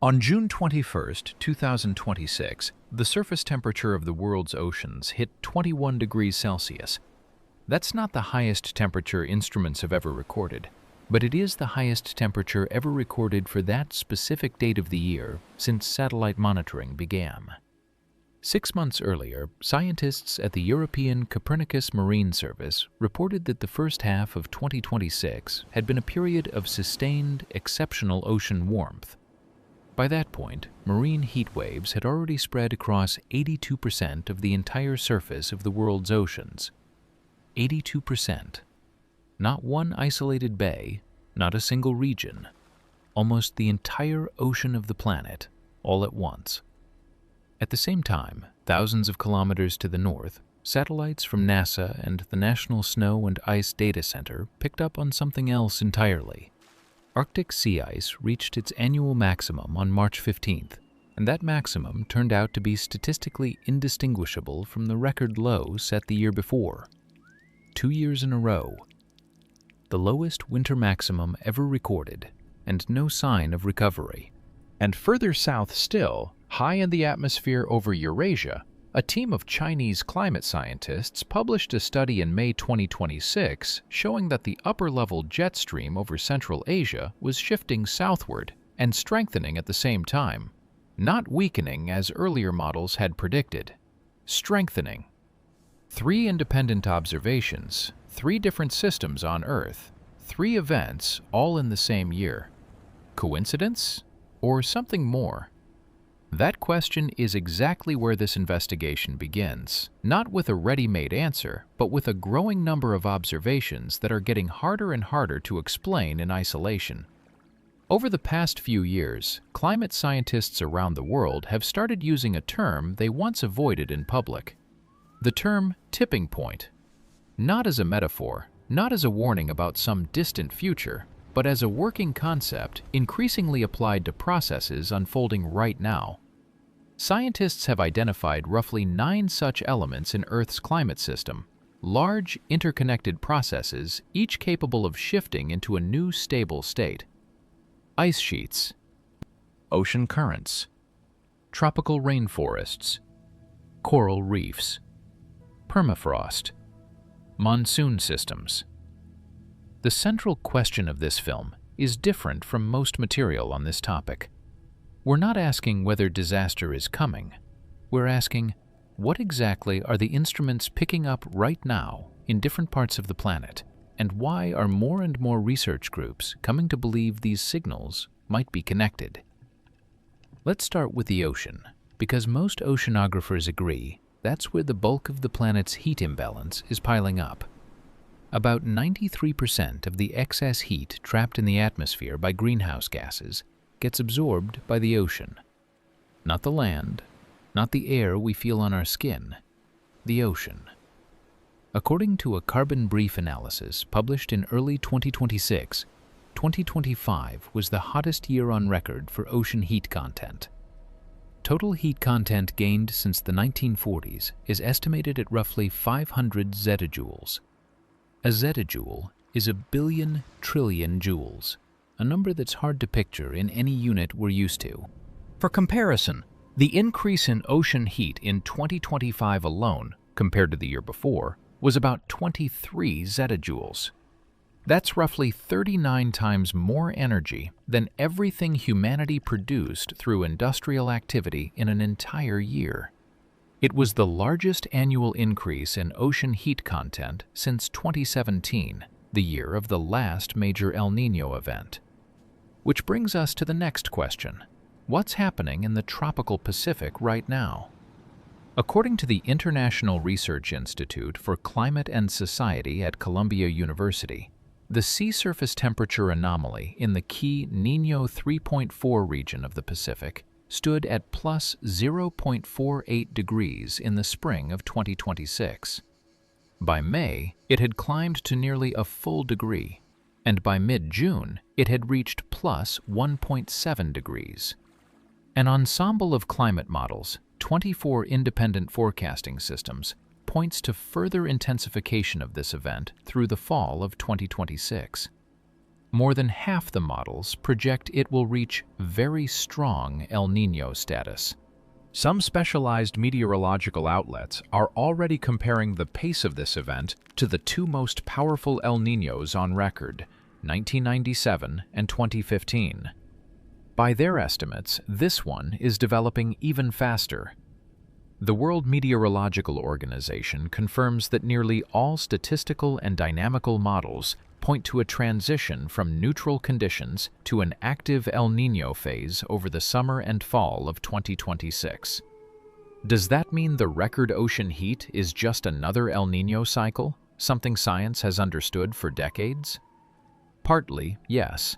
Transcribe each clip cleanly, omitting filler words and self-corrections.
On June 21, 2026, the surface temperature of the world's oceans hit 21 degrees Celsius. That's not the highest temperature instruments have ever recorded, but it is the highest temperature ever recorded for that specific date of the year since satellite monitoring began. 6 months earlier, scientists at the European Copernicus Marine Service reported that the first half of 2026 had been a period of sustained, exceptional ocean warmth. By that point, marine heat waves had already spread across 82% of the entire surface of the world's oceans. 82%. Not one isolated bay, not a single region. Almost the entire ocean of the planet, all at once. At the same time, thousands of kilometers to the north, satellites from NASA and the National Snow and Ice Data Center picked up on something else entirely. Arctic sea ice reached its annual maximum on March 15th, and that maximum turned out to be statistically indistinguishable from the record low set the year before. 2 years in a row. The lowest winter maximum ever recorded, and no sign of recovery. And further south still, high in the atmosphere over Eurasia, a team of Chinese climate scientists published a study in May 2026 showing that the upper-level jet stream over Central Asia was shifting southward and strengthening at the same time, not weakening as earlier models had predicted, strengthening. 3 independent observations, 3 different systems on Earth, 3 events all in the same year. Coincidence? Or something more? That question is exactly where this investigation begins, not with a ready-made answer, but with a growing number of observations that are getting harder and harder to explain in isolation. Over the past few years, climate scientists around the world have started using a term they once avoided in public. The term tipping point. Not as a metaphor, not as a warning about some distant future, but as a working concept increasingly applied to processes unfolding right now. Scientists have identified roughly 9 such elements in Earth's climate system, large interconnected processes each capable of shifting into a new stable state. Ice sheets, ocean currents, tropical rainforests, coral reefs, permafrost, monsoon systems. The central question of this film is different from most material on this topic. We're not asking whether disaster is coming. We're asking, what exactly are the instruments picking up right now in different parts of the planet, and why are more and more research groups coming to believe these signals might be connected? Let's start with the ocean, because most oceanographers agree that's where the bulk of the planet's heat imbalance is piling up. About 93% of the excess heat trapped in the atmosphere by greenhouse gases gets absorbed by the ocean. Not the land, not the air we feel on our skin, the ocean. According to a carbon brief analysis published in early 2026, 2025 was the hottest year on record for ocean heat content. Total heat content gained since the 1940s is estimated at roughly 500 zettajoules. A zettajoule is a billion trillion joules, a number that's hard to picture in any unit we're used to. For comparison, the increase in ocean heat in 2025 alone, compared to the year before, was about 23 zettajoules. That's roughly 39 times more energy than everything humanity produced through industrial activity in an entire year. It was the largest annual increase in ocean heat content since 2017, the year of the last major El Niño event. Which brings us to the next question. What's happening in the tropical Pacific right now? According to the International Research Institute for Climate and Society at Columbia University, the sea surface temperature anomaly in the key Niño 3.4 region of the Pacific stood at plus 0.48 degrees in the spring of 2026. By May, it had climbed to nearly a full degree, and by mid-June, it had reached plus 1.7 degrees. An ensemble of climate models, 24 independent forecasting systems, points to further intensification of this event through the fall of 2026. more than half the models project it will reach very strong El Niño status. Some specialized meteorological outlets are already comparing the pace of this event to the two most powerful El Niños on record, 1997 and 2015. By their estimates, this one is developing even faster. The World Meteorological Organization confirms that nearly all statistical and dynamical models point to a transition from neutral conditions to an active El Niño phase over the summer and fall of 2026. Does that mean the record ocean heat is just another El Niño cycle, something science has understood for decades? Partly, yes.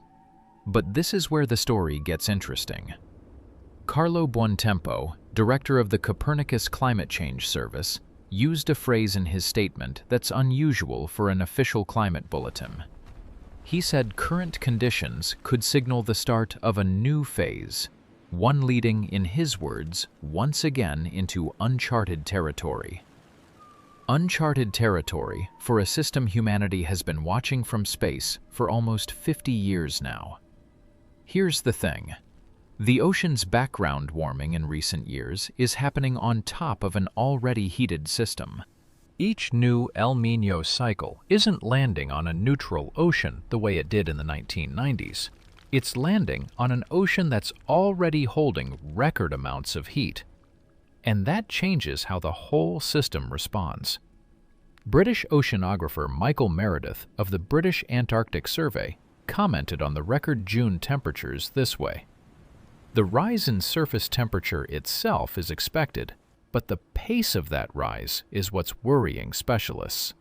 But this is where the story gets interesting. Carlo Buontempo, director of the Copernicus Climate Change Service, used a phrase in his statement that's unusual for an official climate bulletin. He said current conditions could signal the start of a new phase, one leading, in his words, once again into uncharted territory. Uncharted territory for a system humanity has been watching from space for almost 50 years now. Here's the thing. The ocean's background warming in recent years is happening on top of an already heated system. Each new El Niño cycle isn't landing on a neutral ocean the way it did in the 1990s. It's landing on an ocean that's already holding record amounts of heat. And that changes how the whole system responds. British oceanographer Michael Meredith of the British Antarctic Survey commented on the record June temperatures this way. The rise in surface temperature itself is expected, but the pace of that rise is what's worrying specialists.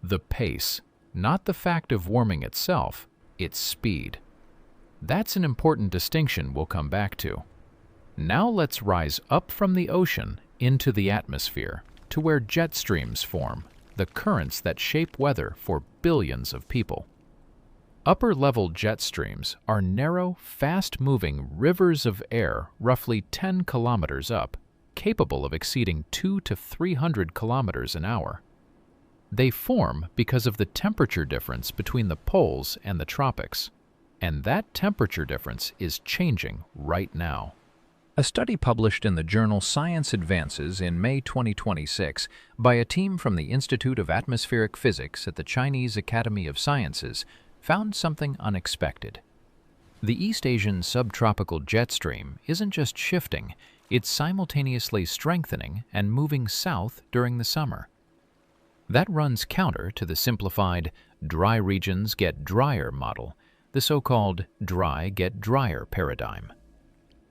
The pace, not the fact of warming itself, its speed. That's an important distinction we'll come back to. Now let's rise up from the ocean into the atmosphere, to where jet streams form, the currents that shape weather for billions of people. Upper-level jet streams are narrow, fast-moving rivers of air roughly 10 kilometers up, capable of exceeding 200 to 300 kilometers an hour. They form because of the temperature difference between the poles and the tropics, and that temperature difference is changing right now. A study published in the journal Science Advances in May 2026 by a team from the Institute of Atmospheric Physics at the Chinese Academy of Sciences found something unexpected. The East Asian subtropical jet stream isn't just shifting, it's simultaneously strengthening and moving south during the summer. That runs counter to the simplified dry regions get drier model, the so-called dry get drier paradigm.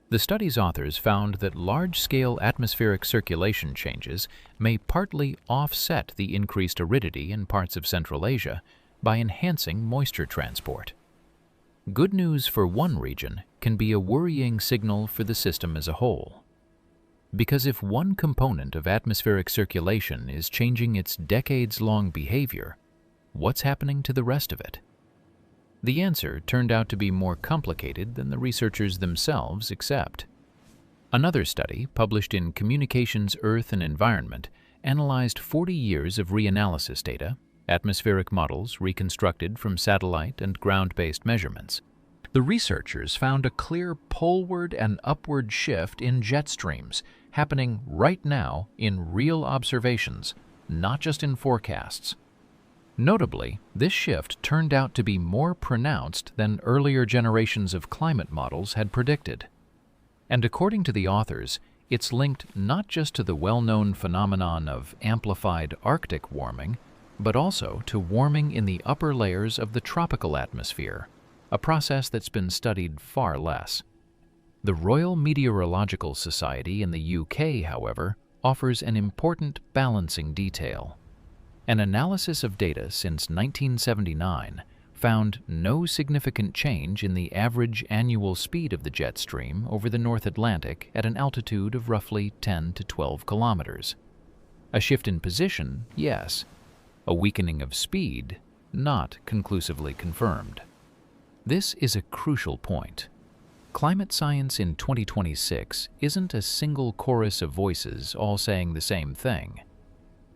The study's authors found that large-scale atmospheric circulation changes may partly offset the increased aridity in parts of Central Asia by enhancing moisture transport. Good news for one region can be a worrying signal for the system as a whole. Because if one component of atmospheric circulation is changing its decades-long behavior, what's happening to the rest of it? The answer turned out to be more complicated than the researchers themselves accept. Another study, published in Communications, Earth and Environment, analyzed 40 years of reanalysis data, atmospheric models reconstructed from satellite and ground-based measurements. The researchers found a clear poleward and upward shift in jet streams happening right now in real observations, not just in forecasts. Notably, this shift turned out to be more pronounced than earlier generations of climate models had predicted. And according to the authors, it's linked not just to the well-known phenomenon of amplified Arctic warming, but also to warming in the upper layers of the tropical atmosphere, a process that's been studied far less. The Royal Meteorological Society in the UK, however, offers an important balancing detail. An analysis of data since 1979 found no significant change in the average annual speed of the jet stream over the North Atlantic at an altitude of roughly 10 to 12 kilometers. A shift in position, yes. A weakening of speed, not conclusively confirmed. This is a crucial point. Climate science in 2026 isn't a single chorus of voices all saying the same thing.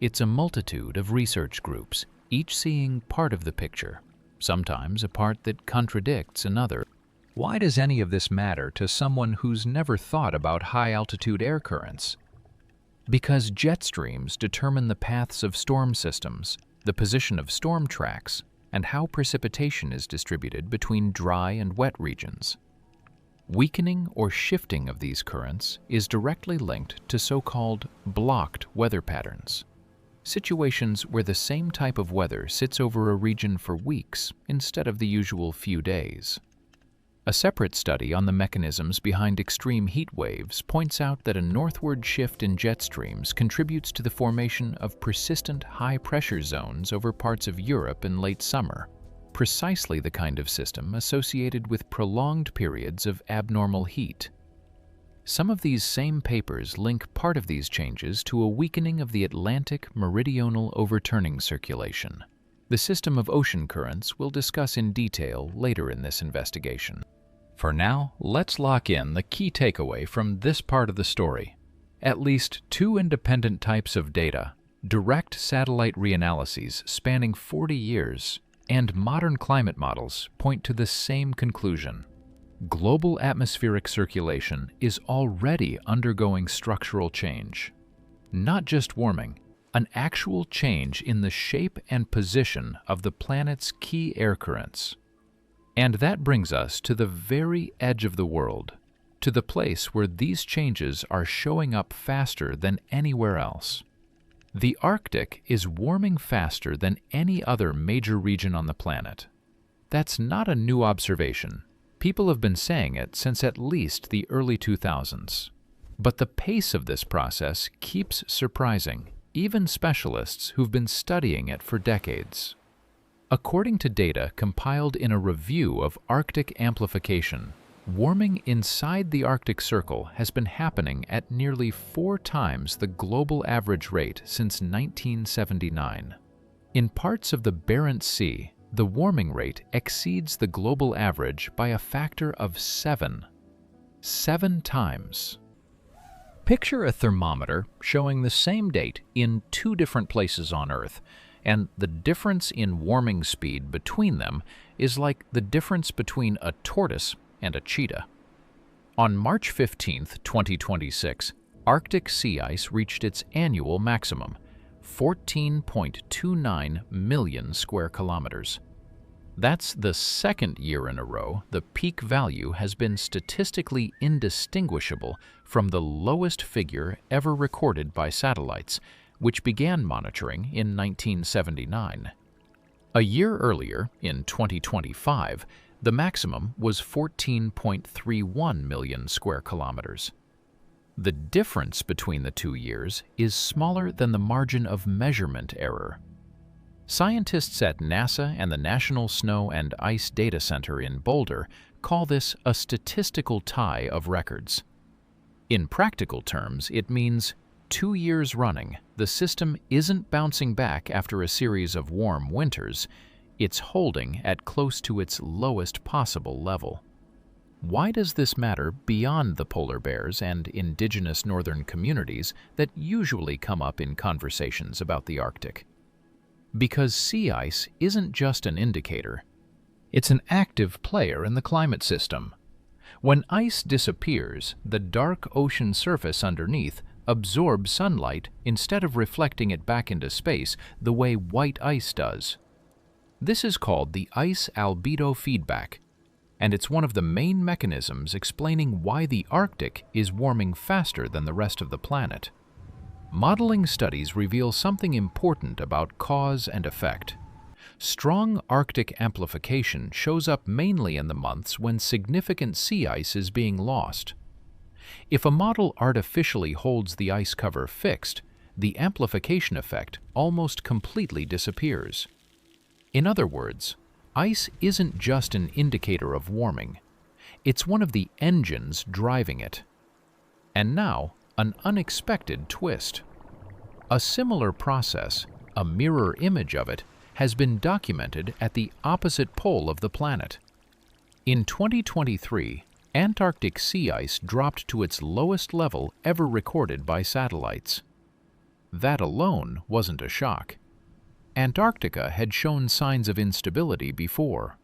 It's a multitude of research groups, each seeing part of the picture, sometimes a part that contradicts another. Why does any of this matter to someone who's never thought about high-altitude air currents? Because jet streams determine the paths of storm systems, the position of storm tracks, and how precipitation is distributed between dry and wet regions. Weakening or shifting of these currents is directly linked to so-called blocked weather patterns, situations where the same type of weather sits over a region for weeks instead of the usual few days. A separate study on the mechanisms behind extreme heat waves points out that a northward shift in jet streams contributes to the formation of persistent high-pressure zones over parts of Europe in late summer, precisely the kind of system associated with prolonged periods of abnormal heat. Some of these same papers link part of these changes to a weakening of the Atlantic meridional overturning circulation, the system of ocean currents we'll discuss in detail later in this investigation. For now, let's lock in the key takeaway from this part of the story. At least two independent types of data, direct satellite reanalyses spanning 40 years, and modern climate models point to the same conclusion. Global atmospheric circulation is already undergoing structural change. Not just warming, an actual change in the shape and position of the planet's key air currents. And that brings us to the very edge of the world, to the place where these changes are showing up faster than anywhere else. The Arctic is warming faster than any other major region on the planet. That's not a new observation. People have been saying it since at least the early 2000s. But the pace of this process keeps surprising, even specialists who've been studying it for decades. According to data compiled in a review of Arctic amplification, warming inside the Arctic Circle has been happening at nearly 4 times the global average rate since 1979. In parts of the Barents Sea, the warming rate exceeds the global average by a factor of 7. 7 times. Picture a thermometer showing the same date in 2 different places on Earth, and the difference in warming speed between them is like the difference between a tortoise and a cheetah. On March 15, 2026, Arctic sea ice reached its annual maximum, 14.29 million square kilometers. That's the second year in a row the peak value has been statistically indistinguishable from the lowest figure ever recorded by satellites, which began monitoring in 1979. A year earlier, in 2025, the maximum was 14.31 million square kilometers. The difference between the 2 years is smaller than the margin of measurement error. Scientists at NASA and the National Snow and Ice Data Center in Boulder call this a statistical tie of records. In practical terms, it means 2 years running, the system isn't bouncing back after a series of warm winters, it's holding at close to its lowest possible level. Why does this matter beyond the polar bears and indigenous northern communities that usually come up in conversations about the Arctic? Because sea ice isn't just an indicator. It's an active player in the climate system. When ice disappears, the dark ocean surface underneath absorbs sunlight instead of reflecting it back into space the way white ice does. This is called the ice albedo feedback, and it's one of the main mechanisms explaining why the Arctic is warming faster than the rest of the planet. Modeling studies reveal something important about cause and effect. Strong Arctic amplification shows up mainly in the months when significant sea ice is being lost. If a model artificially holds the ice cover fixed, the amplification effect almost completely disappears. In other words, ice isn't just an indicator of warming. It's one of the engines driving it. And now, an unexpected twist. A similar process, a mirror image of it, has been documented at the opposite pole of the planet. In 2023, Antarctic sea ice dropped to its lowest level ever recorded by satellites. That alone wasn't a shock. Antarctica had shown signs of instability before.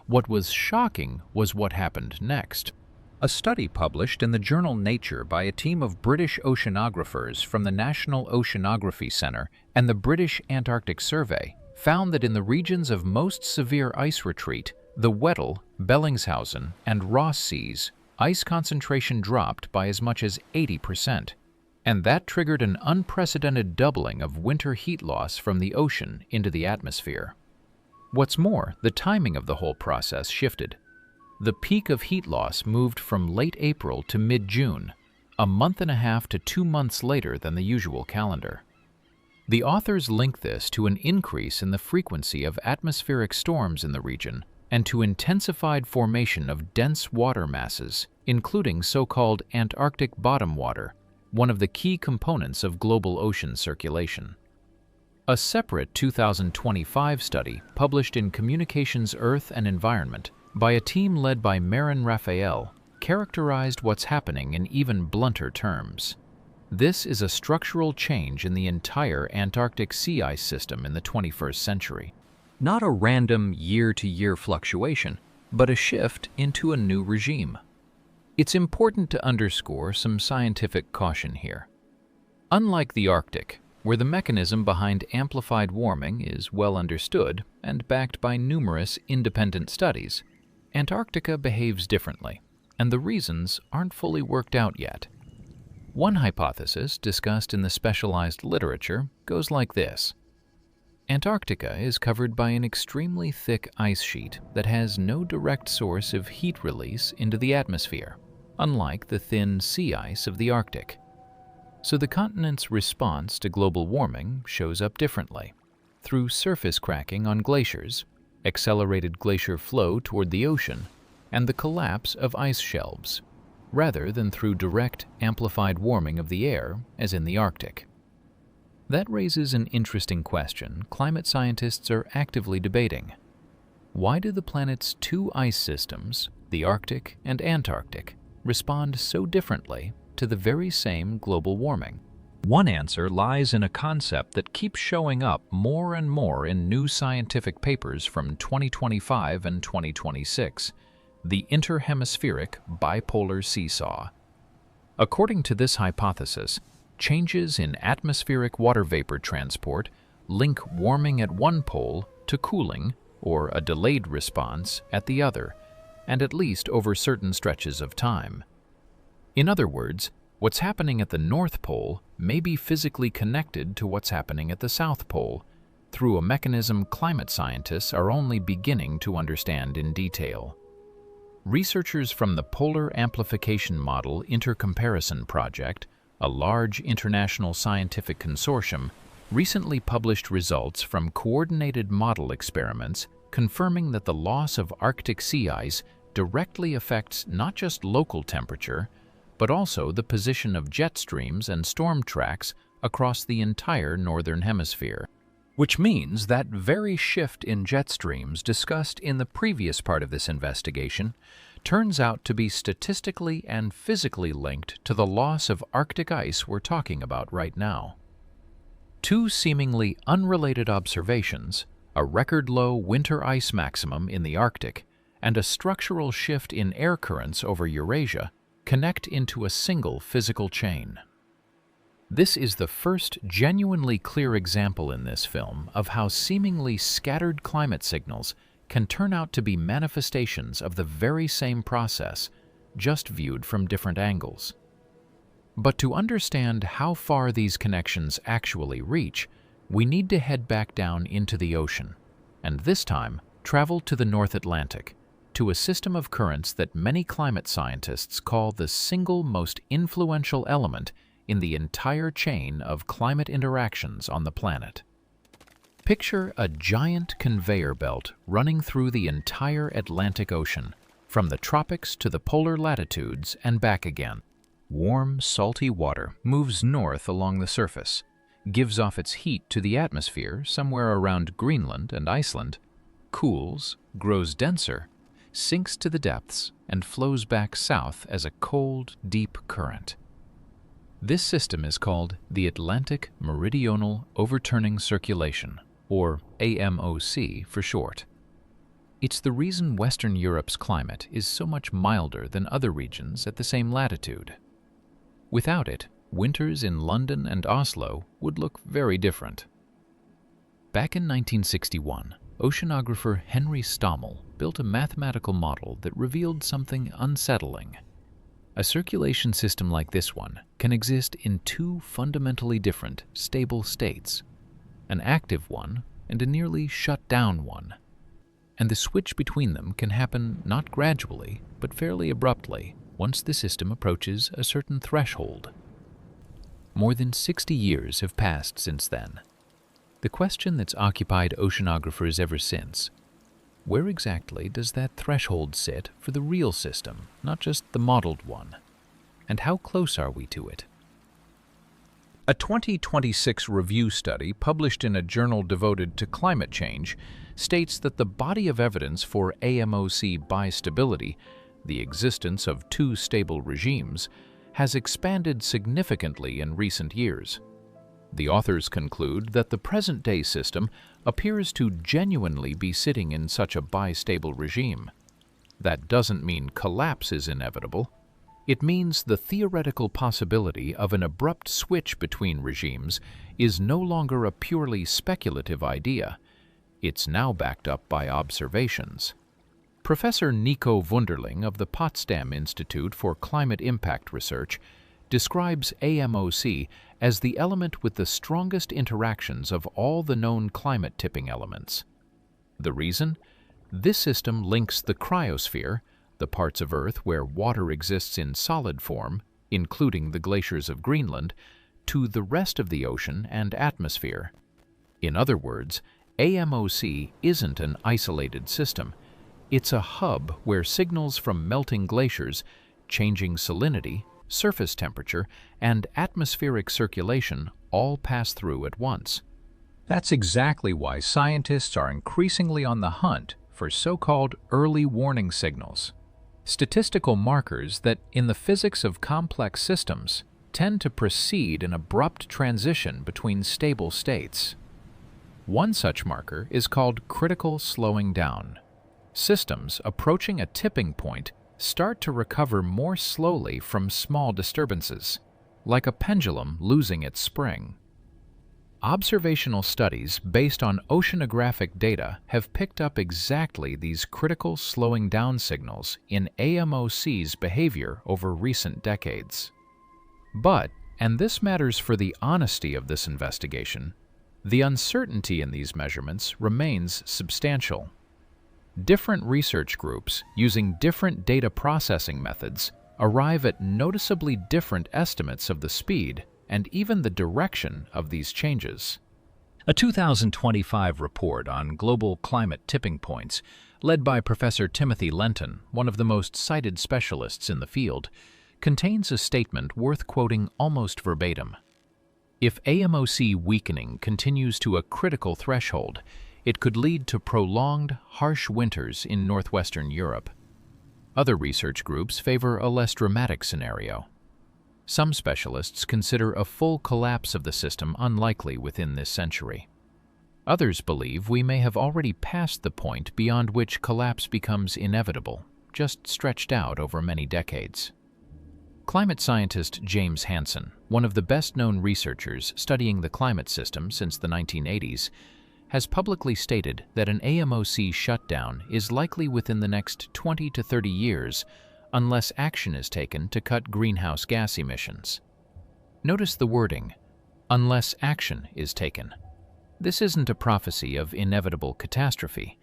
What was shocking was what happened next. A study published in the journal Nature by a team of British oceanographers from the National Oceanography Centre and the British Antarctic Survey found that in the regions of most severe ice retreat, the Weddell, Bellingshausen, and Ross Seas, ice concentration dropped by as much as 80%, and that triggered an unprecedented doubling of winter heat loss from the ocean into the atmosphere. What's more, the timing of the whole process shifted. The peak of heat loss moved from late April to mid-June, a month and a half to 2 months later than the usual calendar. The authors link this to an increase in the frequency of atmospheric storms in the region and to intensified formation of dense water masses, including so-called Antarctic bottom water, one of the key components of global ocean circulation. A separate 2025 study published in Communications Earth and Environment by a team led by Marin Raphael characterized what's happening in even blunter terms. This is a structural change in the entire Antarctic sea ice system in the 21st century. Not a random year-to-year fluctuation, but a shift into a new regime. It's important to underscore some scientific caution here. Unlike the Arctic, where the mechanism behind amplified warming is well understood and backed by numerous independent studies, Antarctica behaves differently, and the reasons aren't fully worked out yet. One hypothesis discussed in the specialized literature goes like this. Antarctica is covered by an extremely thick ice sheet that has no direct source of heat release into the atmosphere, unlike the thin sea ice of the Arctic. So the continent's response to global warming shows up differently, through surface cracking on glaciers, accelerated glacier flow toward the ocean, and the collapse of ice shelves, rather than through direct, amplified warming of the air, as in the Arctic. That raises an interesting question climate scientists are actively debating. Why do the planet's two ice systems, the Arctic and Antarctic, respond so differently to the very same global warming? One answer lies in a concept that keeps showing up more and more in new scientific papers from 2025 and 2026, the interhemispheric bipolar seesaw. According to this hypothesis, changes in atmospheric water vapor transport link warming at one pole to cooling, or a delayed response, at the other, and at least over certain stretches of time. In other words, what's happening at the North Pole may be physically connected to what's happening at the South Pole, through a mechanism climate scientists are only beginning to understand in detail. Researchers from the Polar Amplification Model Intercomparison Project, a large international scientific consortium, recently published results from coordinated model experiments confirming that the loss of Arctic sea ice directly affects not just local temperature, but also the position of jet streams and storm tracks across the entire northern hemisphere. Which means that very shift in jet streams discussed in the previous part of this investigation turns out to be statistically and physically linked to the loss of Arctic ice we're talking about right now. Two seemingly unrelated observations, a record-low winter ice maximum in the Arctic and a structural shift in air currents over Eurasia, connect into a single physical chain. This is the first genuinely clear example in this film of how seemingly scattered climate signals can turn out to be manifestations of the very same process, just viewed from different angles. But to understand how far these connections actually reach, we need to head back down into the ocean, and this time travel to the North Atlantic, to a system of currents that many climate scientists call the single most influential element in the entire chain of climate interactions on the planet. Picture a giant conveyor belt running through the entire Atlantic Ocean, from the tropics to the polar latitudes and back again. Warm, salty water moves north along the surface, gives off its heat to the atmosphere somewhere around Greenland and Iceland, cools, grows denser, sinks to the depths, and flows back south as a cold, deep current. This system is called the Atlantic Meridional Overturning Circulation, or AMOC for short. It's the reason Western Europe's climate is so much milder than other regions at the same latitude. Without it, winters in London and Oslo would look very different. Back in 1961, oceanographer Henry Stommel built a mathematical model that revealed something unsettling. A circulation system like this one can exist in two fundamentally different, stable states, an active one and a nearly shut-down one. And the switch between them can happen not gradually, but fairly abruptly, once the system approaches a certain threshold. More than 60 years have passed since then. The question that's occupied oceanographers ever since: where exactly does that threshold sit for the real system, not just the modeled one? And how close are we to it? A 2026 review study published in a journal devoted to climate change states that the body of evidence for AMOC bistability, the existence of two stable regimes, has expanded significantly in recent years. The authors conclude that the present-day system appears to genuinely be sitting in such a bistable regime. That doesn't mean collapse is inevitable. It means the theoretical possibility of an abrupt switch between regimes is no longer a purely speculative idea. It's now backed up by observations. Professor Nico Wunderling of the Potsdam Institute for Climate Impact Research describes AMOC as the element with the strongest interactions of all the known climate tipping elements. The reason? This system links the cryosphere, the parts of Earth where water exists in solid form, including the glaciers of Greenland, to the rest of the ocean and atmosphere. In other words, AMOC isn't an isolated system. It's a hub where signals from melting glaciers, changing salinity, surface temperature, and atmospheric circulation all pass through at once. That's exactly why scientists are increasingly on the hunt for so-called early warning signals, statistical markers that, in the physics of complex systems, tend to precede an abrupt transition between stable states. One such marker is called critical slowing down. Systems approaching a tipping point start to recover more slowly from small disturbances, like a pendulum losing its spring. Observational studies based on oceanographic data have picked up exactly these critical slowing down signals in AMOC's behavior over recent decades. But, and this matters for the honesty of this investigation, the uncertainty in these measurements remains substantial. Different research groups, using different data processing methods, arrive at noticeably different estimates of the speed and even the direction of these changes. A 2025 report on global climate tipping points, led by Professor Timothy Lenton, one of the most cited specialists in the field, contains a statement worth quoting almost verbatim. If AMOC weakening continues to a critical threshold, it could lead to prolonged, harsh winters in northwestern Europe. Other research groups favor a less dramatic scenario. Some specialists consider a full collapse of the system unlikely within this century. Others believe we may have already passed the point beyond which collapse becomes inevitable, just stretched out over many decades. Climate scientist James Hansen, one of the best-known researchers studying the climate system since the 1980s, has publicly stated that an AMOC shutdown is likely within the next 20 to 30 years unless action is taken to cut greenhouse gas emissions. Notice the wording, unless action is taken. This isn't a prophecy of inevitable catastrophe.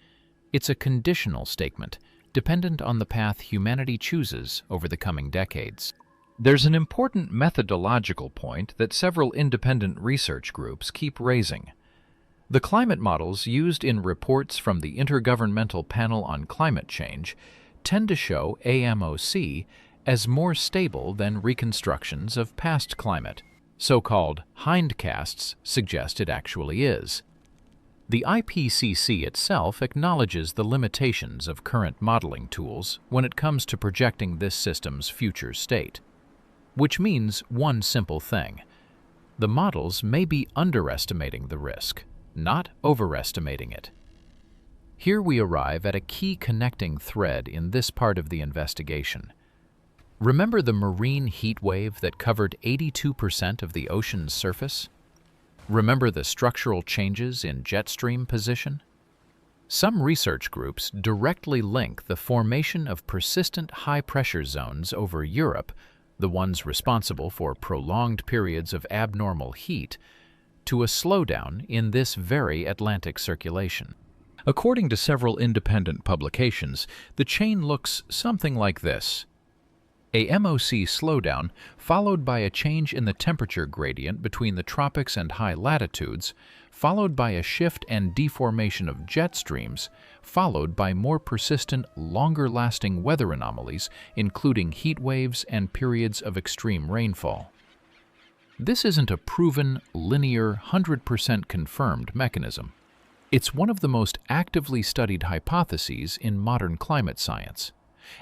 It's a conditional statement, dependent on the path humanity chooses over the coming decades. There's an important methodological point that several independent research groups keep raising. The climate models used in reports from the Intergovernmental Panel on Climate Change tend to show AMOC as more stable than reconstructions of past climate. So-called hindcasts suggest it actually is. The IPCC itself acknowledges the limitations of current modeling tools when it comes to projecting this system's future state. Which means one simple thing: the models may be underestimating the risk, not overestimating it. Here we arrive at a key connecting thread in this part of the investigation. Remember the marine heat wave that covered 82% of the ocean's surface? Remember the structural changes in jet stream position? Some research groups directly link the formation of persistent high-pressure zones over Europe, the ones responsible for prolonged periods of abnormal heat, to a slowdown in this very Atlantic circulation. According to several independent publications, the chain looks something like this. A MOC slowdown, followed by a change in the temperature gradient between the tropics and high latitudes, followed by a shift and deformation of jet streams, followed by more persistent, longer-lasting weather anomalies, including heat waves and periods of extreme rainfall. This isn't a proven, linear, 100% confirmed mechanism. It's one of the most actively studied hypotheses in modern climate science.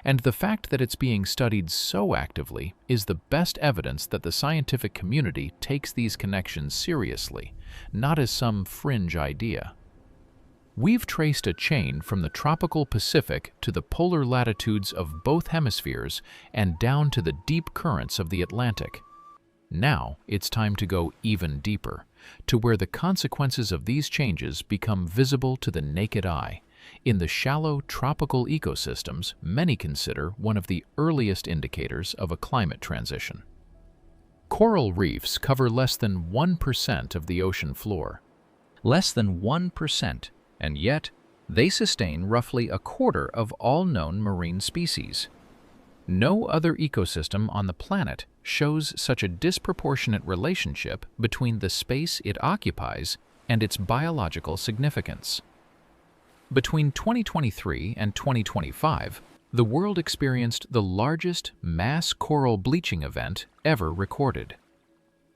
And the fact that it's being studied so actively is the best evidence that the scientific community takes these connections seriously, not as some fringe idea. We've traced a chain from the tropical Pacific to the polar latitudes of both hemispheres and down to the deep currents of the Atlantic. Now it's time to go even deeper, to where the consequences of these changes become visible to the naked eye, in the shallow tropical ecosystems many consider one of the earliest indicators of a climate transition. Coral reefs cover less than 1% of the ocean floor. Less than 1%, and yet they sustain roughly a quarter of all known marine species. No other ecosystem on the planet shows such a disproportionate relationship between the space it occupies and its biological significance. Between 2023 and 2025, the world experienced the largest mass coral bleaching event ever recorded.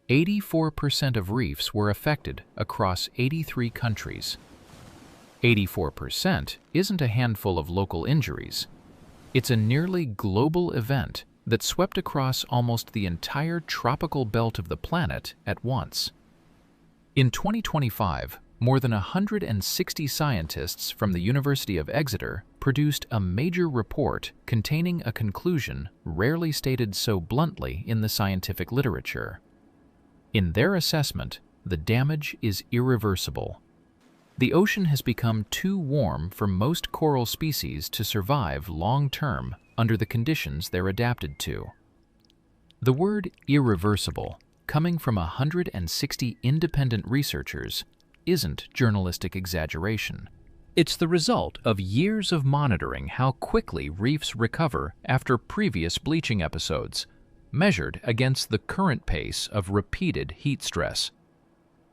84% of reefs were affected across 83 countries. 84% isn't a handful of local injuries. It's a nearly global event that swept across almost the entire tropical belt of the planet at once. In 2025, more than 160 scientists from the University of Exeter produced a major report containing a conclusion rarely stated so bluntly in the scientific literature. In their assessment, the damage is irreversible. The ocean has become too warm for most coral species to survive long-term under the conditions they're adapted to. The word irreversible, coming from 160 independent researchers, isn't journalistic exaggeration. It's the result of years of monitoring how quickly reefs recover after previous bleaching episodes, measured against the current pace of repeated heat stress.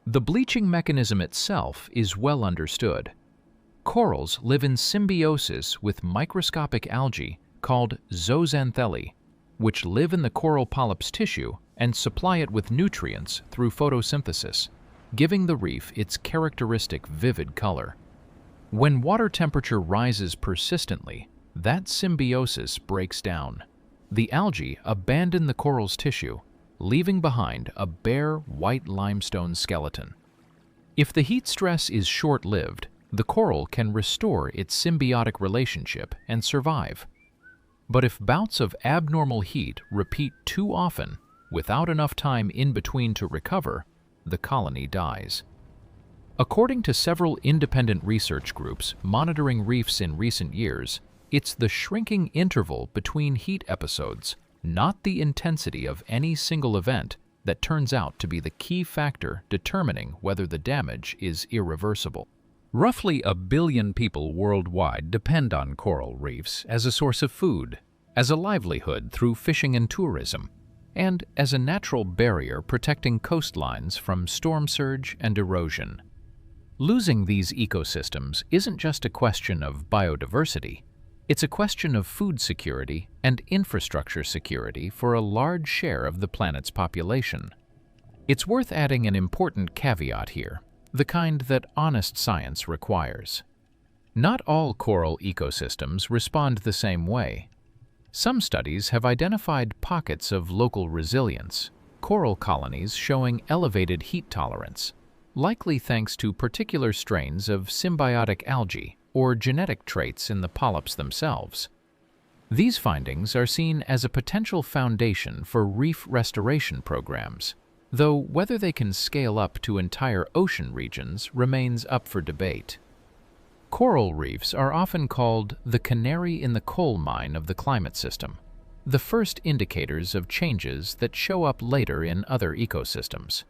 The bleaching mechanism itself is well understood. Corals live in symbiosis with microscopic algae called zooxanthellae, which live in the coral polyp's tissue and supply it with nutrients through photosynthesis, giving the reef its characteristic vivid color. When water temperature rises persistently, that symbiosis breaks down. The algae abandon the coral's tissue, leaving behind a bare white limestone skeleton. If the heat stress is short-lived, the coral can restore its symbiotic relationship and survive. But if bouts of abnormal heat repeat too often, without enough time in between to recover, the colony dies. According to several independent research groups monitoring reefs in recent years, it's the shrinking interval between heat episodes, not the intensity of any single event, that turns out to be the key factor determining whether the damage is irreversible. Roughly 1 billion people worldwide depend on coral reefs as a source of food, as a livelihood through fishing and tourism, and as a natural barrier protecting coastlines from storm surge and erosion. Losing these ecosystems isn't just a question of biodiversity, it's a question of food security and infrastructure security for a large share of the planet's population. It's worth adding an important caveat here, the kind that honest science requires. Not all coral ecosystems respond the same way. Some studies have identified pockets of local resilience, coral colonies showing elevated heat tolerance, likely thanks to particular strains of symbiotic algae or genetic traits in the polyps themselves. These findings are seen as a potential foundation for reef restoration programs, though whether they can scale up to entire ocean regions remains up for debate. Coral reefs are often called the canary in the coal mine of the climate system, the first indicators of changes that show up later in other ecosystems.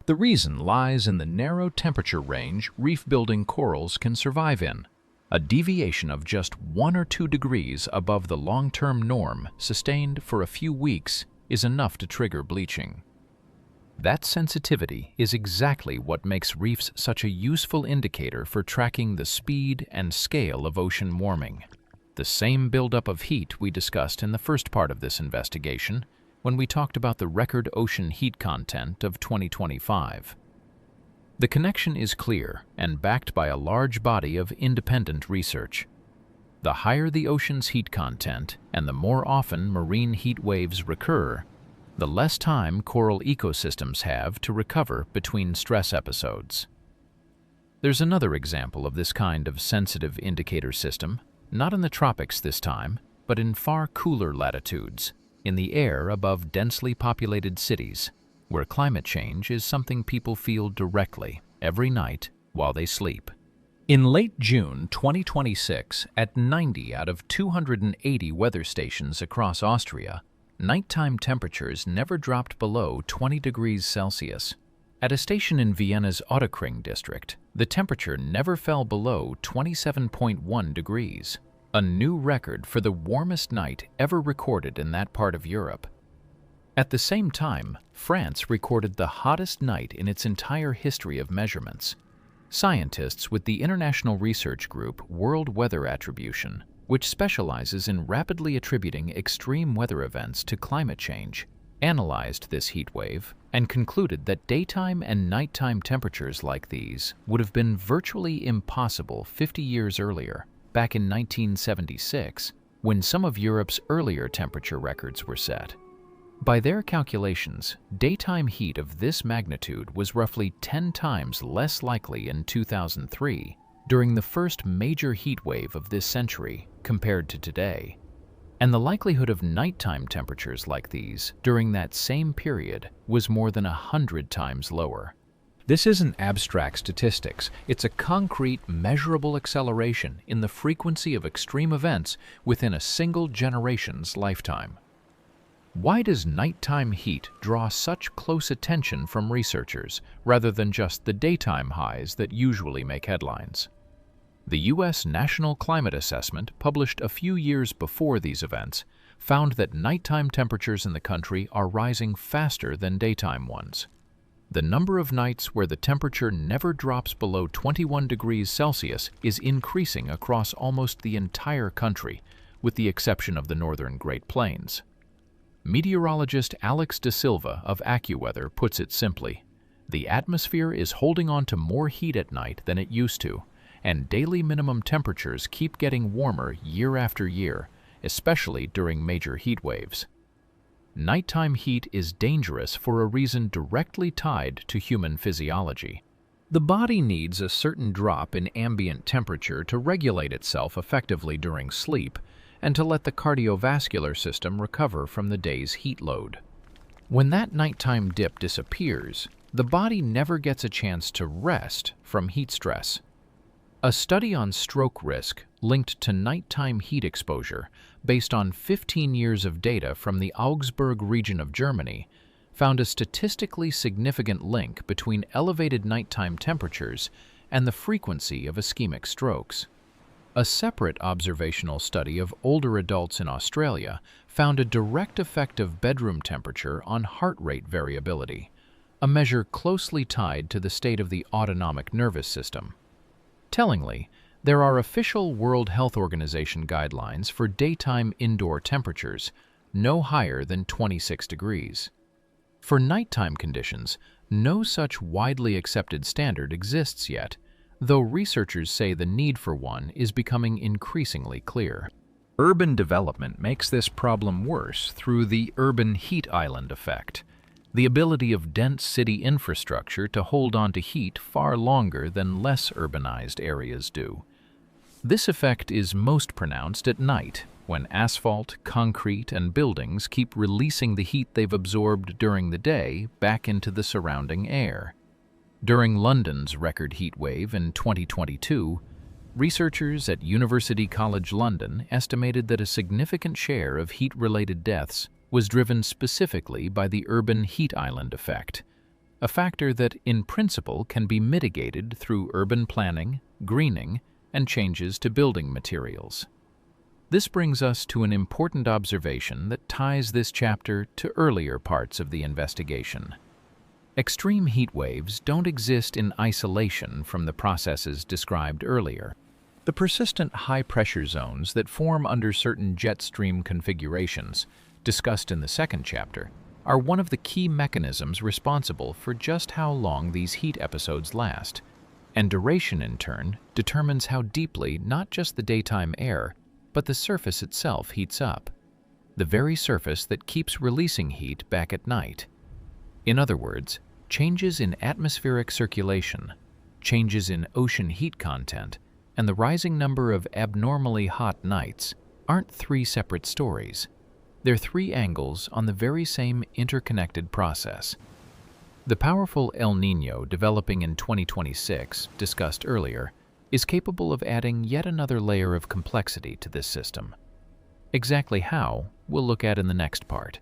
The reason lies in the narrow temperature range reef-building corals can survive in. A deviation of just 1 or 2 degrees above the long-term norm sustained for a few weeks is enough to trigger bleaching. That sensitivity is exactly what makes reefs such a useful indicator for tracking the speed and scale of ocean warming. The same buildup of heat we discussed in the first part of this investigation when we talked about the record ocean heat content of 2025. The connection is clear and backed by a large body of independent research. The higher the ocean's heat content and the more often marine heat waves recur, the less time coral ecosystems have to recover between stress episodes. There's another example of this kind of sensitive indicator system, not in the tropics this time, but in far cooler latitudes, in the air above densely populated cities, where climate change is something people feel directly every night while they sleep. In late June 2026, at 90 out of 280 weather stations across Austria, nighttime temperatures never dropped below 20 degrees Celsius. At a station in Vienna's Ottakring district, the temperature never fell below 27.1 degrees, a new record for the warmest night ever recorded in that part of Europe. At the same time, France recorded the hottest night in its entire history of measurements. Scientists with the international research group World Weather Attribution, which specializes in rapidly attributing extreme weather events to climate change, analyzed this heat wave and concluded that daytime and nighttime temperatures like these would have been virtually impossible 50 years earlier, back in 1976, when some of Europe's earlier temperature records were set. By their calculations, daytime heat of this magnitude was roughly 10 times less likely in 2003, during the first major heat wave of this century, compared to today. And the likelihood of nighttime temperatures like these during that same period was more than 100 times lower. This isn't abstract statistics, it's a concrete, measurable acceleration in the frequency of extreme events within a single generation's lifetime. Why does nighttime heat draw such close attention from researchers rather than just the daytime highs that usually make headlines? The U.S. National Climate Assessment, published a few years before these events, found that nighttime temperatures in the country are rising faster than daytime ones. The number of nights where the temperature never drops below 21 degrees Celsius is increasing across almost the entire country, with the exception of the northern Great Plains. Meteorologist Alex De Silva of AccuWeather puts it simply: the atmosphere is holding on to more heat at night than it used to, and daily minimum temperatures keep getting warmer year after year, especially during major heat waves. Nighttime heat is dangerous for a reason directly tied to human physiology. The body needs a certain drop in ambient temperature to regulate itself effectively during sleep and to let the cardiovascular system recover from the day's heat load. When that nighttime dip disappears, the body never gets a chance to rest from heat stress. A study on stroke risk linked to nighttime heat exposure, based on 15 years of data from the Augsburg region of Germany, found a statistically significant link between elevated nighttime temperatures and the frequency of ischemic strokes. A separate observational study of older adults in Australia found a direct effect of bedroom temperature on heart rate variability, a measure closely tied to the state of the autonomic nervous system. Tellingly, there are official World Health Organization guidelines for daytime indoor temperatures no higher than 26 degrees. For nighttime conditions, no such widely accepted standard exists yet, though researchers say the need for one is becoming increasingly clear. Urban development makes this problem worse through the urban heat island effect. the ability of dense city infrastructure to hold on to heat far longer than less urbanized areas do. This effect is most pronounced at night, when asphalt, concrete, and buildings keep releasing the heat they've absorbed during the day back into the surrounding air. During London's record heat wave in 2022, researchers at University College London estimated that a significant share of heat-related deaths was driven specifically by the urban heat island effect, a factor that, in principle, can be mitigated through urban planning, greening, and changes to building materials. This brings us to an important observation that ties this chapter to earlier parts of the investigation. Extreme heat waves don't exist in isolation from the processes described earlier. The persistent high-pressure zones that form under certain jet stream configurations, discussed in the second chapter, are one of the key mechanisms responsible for just how long these heat episodes last, and duration in turn determines how deeply not just the daytime air, but the surface itself heats up, the very surface that keeps releasing heat back at night. In other words, changes in atmospheric circulation, changes in ocean heat content, and the rising number of abnormally hot nights aren't three separate stories. They're three angles on the very same interconnected process. The powerful El Niño developing in 2026, discussed earlier, is capable of adding yet another layer of complexity to this system. Exactly how, we'll look at in the next part.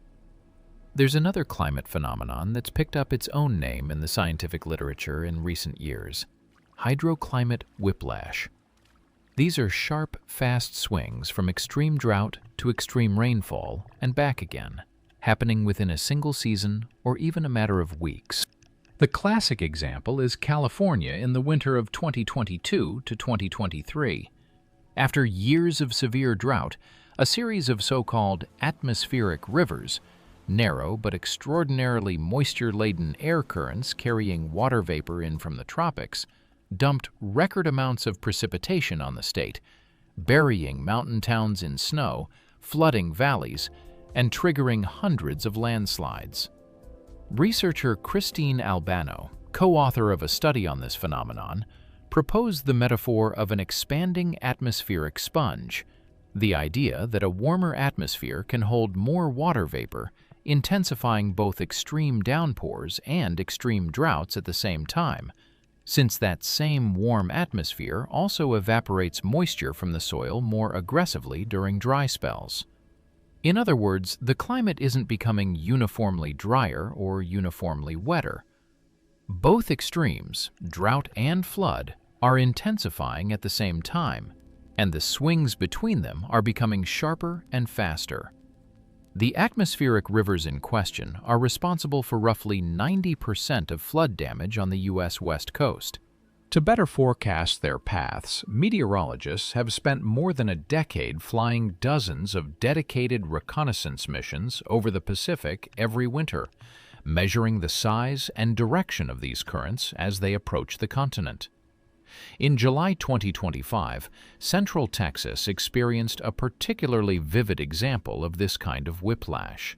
There's another climate phenomenon that's picked up its own name in the scientific literature in recent years: hydroclimate whiplash. These are sharp, fast swings from extreme drought to extreme rainfall and back again, happening within a single season or even a matter of weeks. The classic example is California in the winter of 2022 to 2023. After years of severe drought, a series of so-called atmospheric rivers, narrow but extraordinarily moisture-laden air currents carrying water vapor in from the tropics, dumped record amounts of precipitation on the state, burying mountain towns in snow, flooding valleys, and triggering hundreds of landslides. Researcher Christine Albano, co-author of a study on this phenomenon, proposed the metaphor of an expanding atmospheric sponge, the idea that a warmer atmosphere can hold more water vapor, intensifying both extreme downpours and extreme droughts at the same time, since that same warm atmosphere also evaporates moisture from the soil more aggressively during dry spells. In other words, the climate isn't becoming uniformly drier or uniformly wetter. Both extremes, drought and flood, are intensifying at the same time, and the swings between them are becoming sharper and faster. The atmospheric rivers in question are responsible for roughly 90% of flood damage on the U.S. West Coast. To better forecast their paths, meteorologists have spent more than a decade flying dozens of dedicated reconnaissance missions over the Pacific every winter, measuring the size and direction of these currents as they approach the continent. In July 2025, Central Texas experienced a particularly vivid example of this kind of whiplash.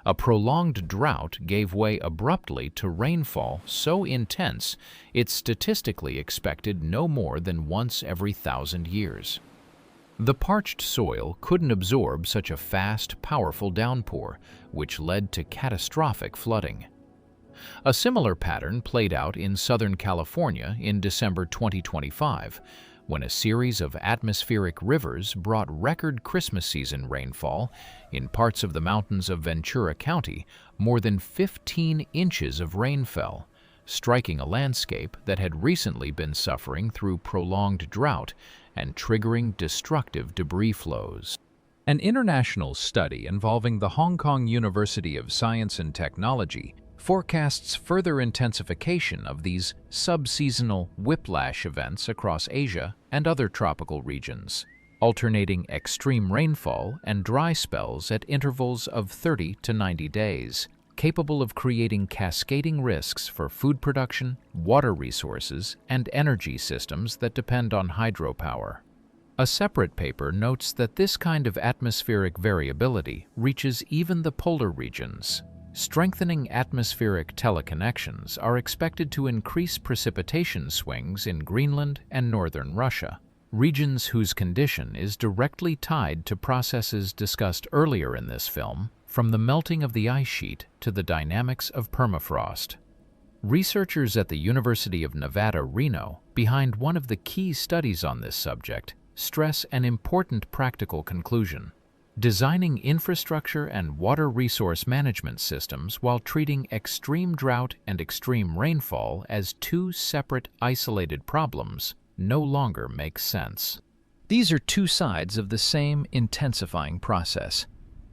A prolonged drought gave way abruptly to rainfall so intense it's statistically expected no more than once every 1,000 years. The parched soil couldn't absorb such a fast, powerful downpour, which led to catastrophic flooding. A similar pattern played out in Southern California in December 2025, when a series of atmospheric rivers brought record Christmas season rainfall in parts of the mountains of Ventura County. More than 15 inches of rain fell, striking a landscape that had recently been suffering through prolonged drought and triggering destructive debris flows. An international study involving the Hong Kong University of Science and Technology forecasts further intensification of these sub-seasonal whiplash events across Asia and other tropical regions, alternating extreme rainfall and dry spells at intervals of 30 to 90 days, capable of creating cascading risks for food production, water resources, and energy systems that depend on hydropower. A separate paper notes that this kind of atmospheric variability reaches even the polar regions. Strengthening atmospheric teleconnections are expected to increase precipitation swings in Greenland and northern Russia, regions whose condition is directly tied to processes discussed earlier in this film, from the melting of the ice sheet to the dynamics of permafrost. Researchers at the University of Nevada, Reno, behind one of the key studies on this subject, stress an important practical conclusion: designing infrastructure and water resource management systems while treating extreme drought and extreme rainfall as two separate, isolated problems no longer makes sense. These are two sides of the same intensifying process.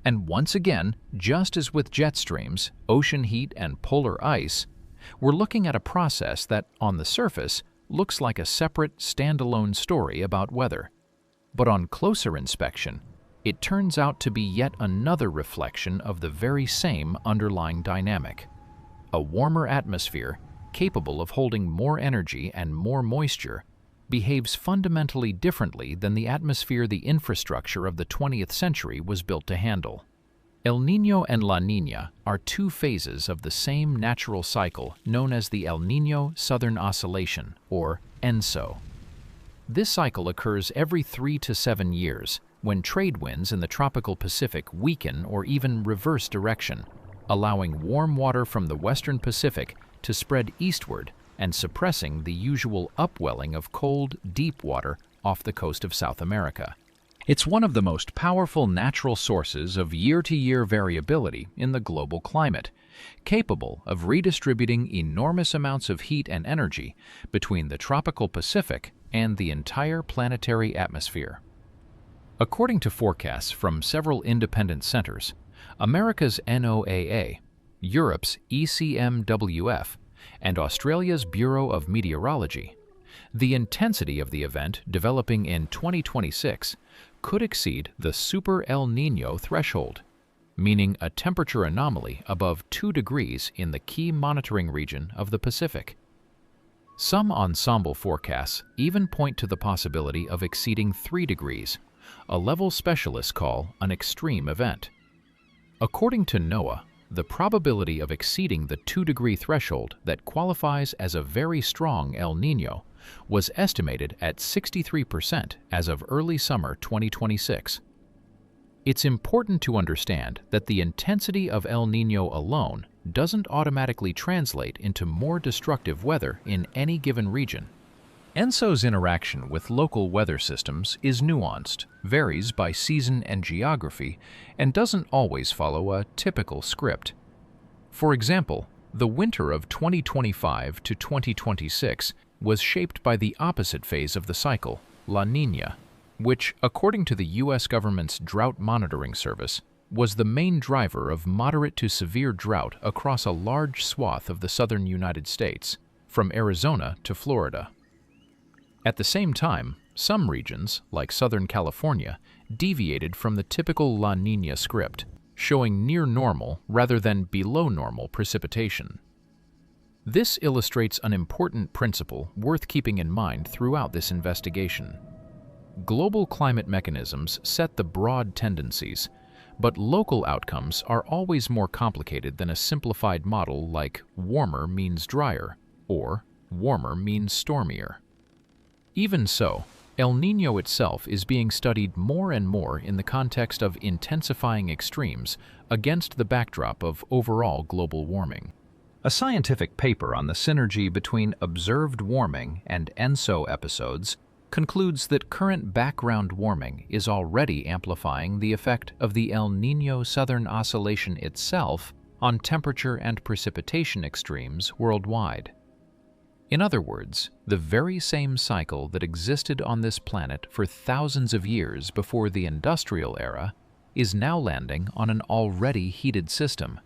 And once again, just as with jet streams, ocean heat, and polar ice, we're looking at a process that, on the surface, looks like a separate, standalone story about weather. But on closer inspection, it turns out to be yet another reflection of the very same underlying dynamic. A warmer atmosphere, capable of holding more energy and more moisture, behaves fundamentally differently than the atmosphere the infrastructure of the 20th century was built to handle. El Niño and La Niña are two phases of the same natural cycle known as the El Niño Southern Oscillation, or ENSO. This cycle occurs every 3 to 7 years, when trade winds in the tropical Pacific weaken or even reverse direction, allowing warm water from the western Pacific to spread eastward and suppressing the usual upwelling of cold, deep water off the coast of South America. It's one of the most powerful natural sources of year-to-year variability in the global climate, capable of redistributing enormous amounts of heat and energy between the tropical Pacific and the entire planetary atmosphere. According to forecasts from several independent centers, America's NOAA, Europe's ECMWF, and Australia's Bureau of Meteorology, the intensity of the event developing in 2026 could exceed the Super El Niño threshold, meaning a temperature anomaly above 2 degrees in the key monitoring region of the Pacific. Some ensemble forecasts even point to the possibility of exceeding 3 degrees, a level specialists call an extreme event. According to NOAA, the probability of exceeding the 2-degree threshold that qualifies as a very strong El Niño was estimated at 63% as of early summer 2026. It's important to understand that the intensity of El Niño alone doesn't automatically translate into more destructive weather in any given region. ENSO's interaction with local weather systems is nuanced, varies by season and geography, and doesn't always follow a typical script. For example, the winter of 2025 to 2026 was shaped by the opposite phase of the cycle, La Niña, which, according to the U.S. government's Drought Monitoring Service, was the main driver of moderate to severe drought across a large swath of the southern United States, from Arizona to Florida. At the same time, some regions, like Southern California, deviated from the typical La Niña script, showing near normal rather than below normal precipitation. This illustrates an important principle worth keeping in mind throughout this investigation. Global climate mechanisms set the broad tendencies, but local outcomes are always more complicated than a simplified model like warmer means drier or warmer means stormier. Even so, El Niño itself is being studied more and more in the context of intensifying extremes against the backdrop of overall global warming. A scientific paper on the synergy between observed warming and ENSO episodes concludes that current background warming is already amplifying the effect of the El Niño Southern Oscillation itself on temperature and precipitation extremes worldwide. In other words, the very same cycle that existed on this planet for thousands of years before the industrial era is now landing on an already heated system,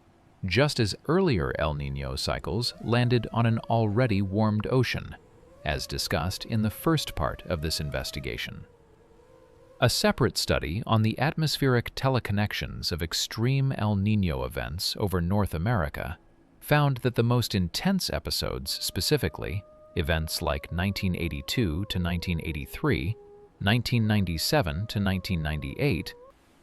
just as earlier El Niño cycles landed on an already warmed ocean, as discussed in the first part of this investigation. A separate study on the atmospheric teleconnections of extreme El Niño events over North America found that the most intense episodes, specifically events like 1982 to 1983, 1997 to 1998,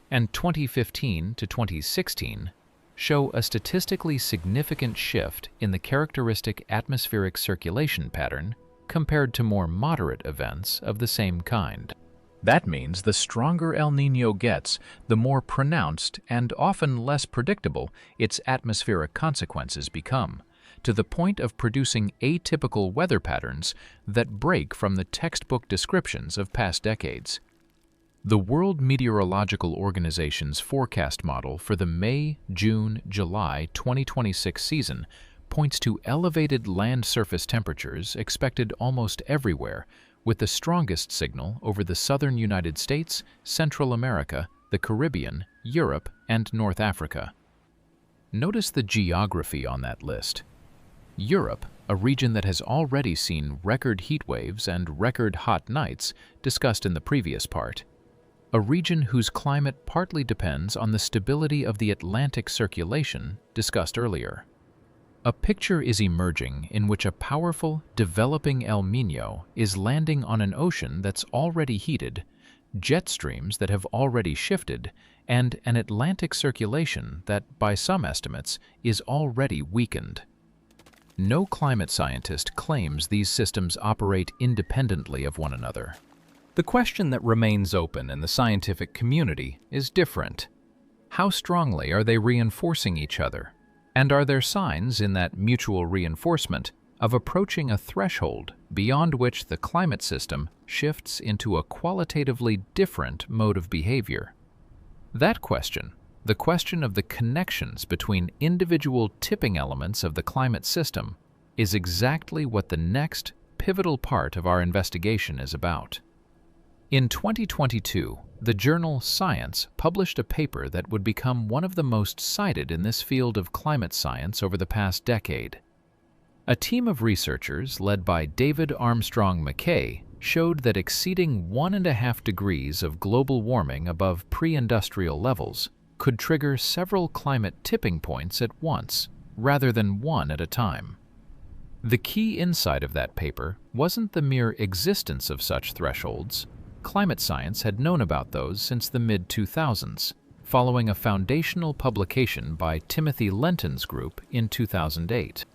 and 2015 to 2016, show a statistically significant shift in the characteristic atmospheric circulation pattern compared to more moderate events of the same kind. That means the stronger El Niño gets, the more pronounced and often less predictable its atmospheric consequences become, to the point of producing atypical weather patterns that break from the textbook descriptions of past decades. The World Meteorological Organization's forecast model for the May, June, July 2026 season points to elevated land surface temperatures expected almost everywhere, with the strongest signal over the southern United States, Central America, the Caribbean, Europe, and North Africa. Notice the geography on that list. Europe, a region that has already seen record heat waves and record hot nights discussed in the previous part. A region whose climate partly depends on the stability of the Atlantic circulation discussed earlier. A picture is emerging in which a powerful, developing El Niño is landing on an ocean that's already heated, jet streams that have already shifted, and an Atlantic circulation that, by some estimates, is already weakened. No climate scientist claims these systems operate independently of one another. The question that remains open in the scientific community is different. How strongly are they reinforcing each other? And are there signs in that mutual reinforcement of approaching a threshold beyond which the climate system shifts into a qualitatively different mode of behavior? That question, the question of the connections between individual tipping elements of the climate system, is exactly what the next pivotal part of our investigation is about. In 2022, the journal Science published a paper that would become one of the most cited in this field of climate science over the past decade. A team of researchers led by David Armstrong McKay showed that exceeding 1.5 degrees of global warming above pre-industrial levels could trigger several climate tipping points at once, rather than one at a time. The key insight of that paper wasn't the mere existence of such thresholds. Climate science had known about those since the mid-2000s, following a foundational publication by Timothy Lenton's group in 2008.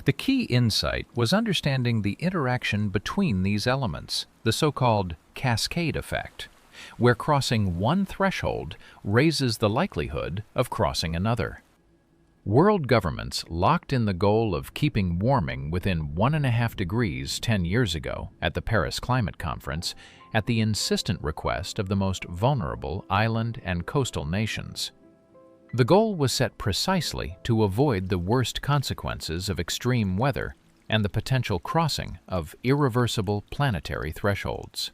The key insight was understanding the interaction between these elements, the so-called cascade effect, where crossing one threshold raises the likelihood of crossing another. World governments locked in the goal of keeping warming within 1.5 degrees 10 years ago at the Paris Climate Conference at the insistent request of the most vulnerable island and coastal nations. The goal was set precisely to avoid the worst consequences of extreme weather and the potential crossing of irreversible planetary thresholds.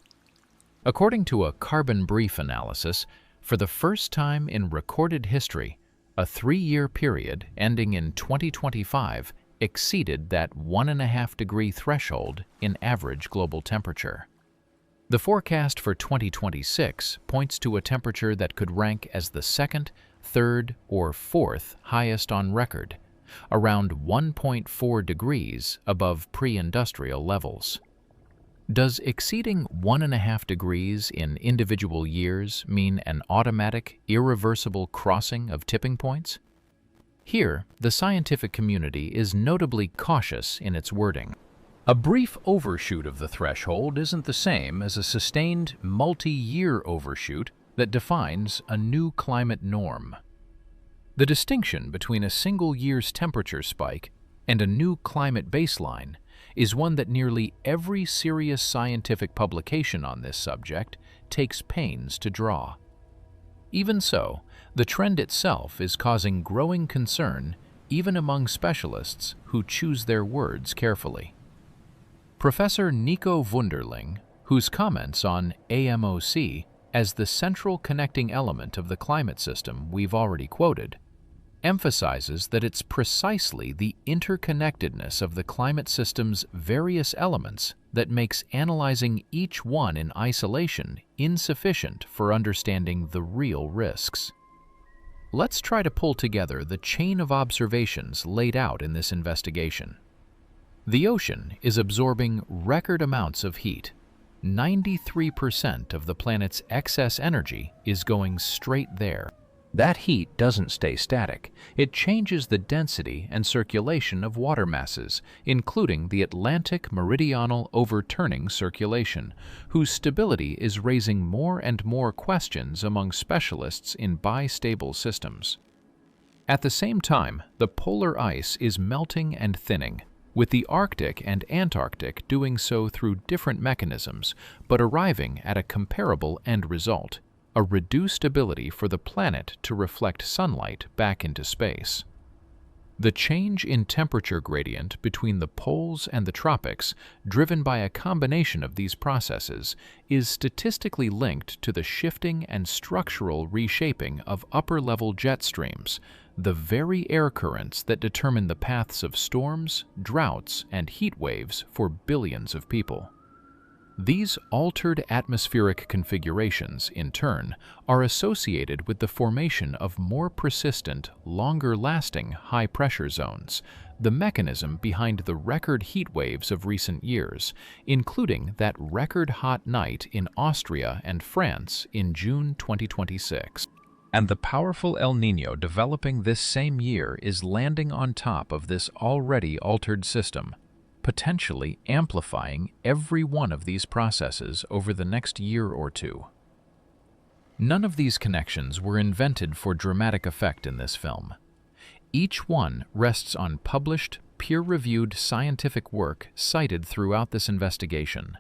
According to a carbon brief analysis, for the first time in recorded history, a 3-year period ending in 2025 exceeded that 1.5 degree threshold in average global temperature. The forecast for 2026 points to a temperature that could rank as the second, third, or fourth highest on record, around 1.4 degrees above pre-industrial levels. Does exceeding 1.5 degrees in individual years mean an automatic, irreversible crossing of tipping points? Here, the scientific community is notably cautious in its wording. A brief overshoot of the threshold isn't the same as a sustained, multi-year overshoot that defines a new climate norm. The distinction between a single year's temperature spike and a new climate baseline is one that nearly every serious scientific publication on this subject takes pains to draw. Even so, the trend itself is causing growing concern even among specialists who choose their words carefully. Professor Nico Wunderling, whose comments on AMOC as the central connecting element of the climate system we've already quoted, emphasizes that it's precisely the interconnectedness of the climate system's various elements that makes analyzing each one in isolation insufficient for understanding the real risks. Let's try to pull together the chain of observations laid out in this investigation. The ocean is absorbing record amounts of heat. 93% of the planet's excess energy is going straight there. That heat doesn't stay static. It changes the density and circulation of water masses, including the Atlantic meridional overturning circulation, whose stability is raising more and more questions among specialists in bistable systems. At the same time, the polar ice is melting and thinning, with the Arctic and Antarctic doing so through different mechanisms, but arriving at a comparable end result: a reduced ability for the planet to reflect sunlight back into space. The change in temperature gradient between the poles and the tropics, driven by a combination of these processes, is statistically linked to the shifting and structural reshaping of upper-level jet streams, the very air currents that determine the paths of storms, droughts, and heat waves for billions of people. These altered atmospheric configurations, in turn, are associated with the formation of more persistent, longer-lasting high-pressure zones, the mechanism behind the record heat waves of recent years, including that record-hot night in Austria and France in June 2026. And the powerful El Niño developing this same year is landing on top of this already altered system, potentially amplifying every one of these processes over the next year or two. None of these connections were invented for dramatic effect in this film. Each one rests on published, peer-reviewed scientific work cited throughout this investigation.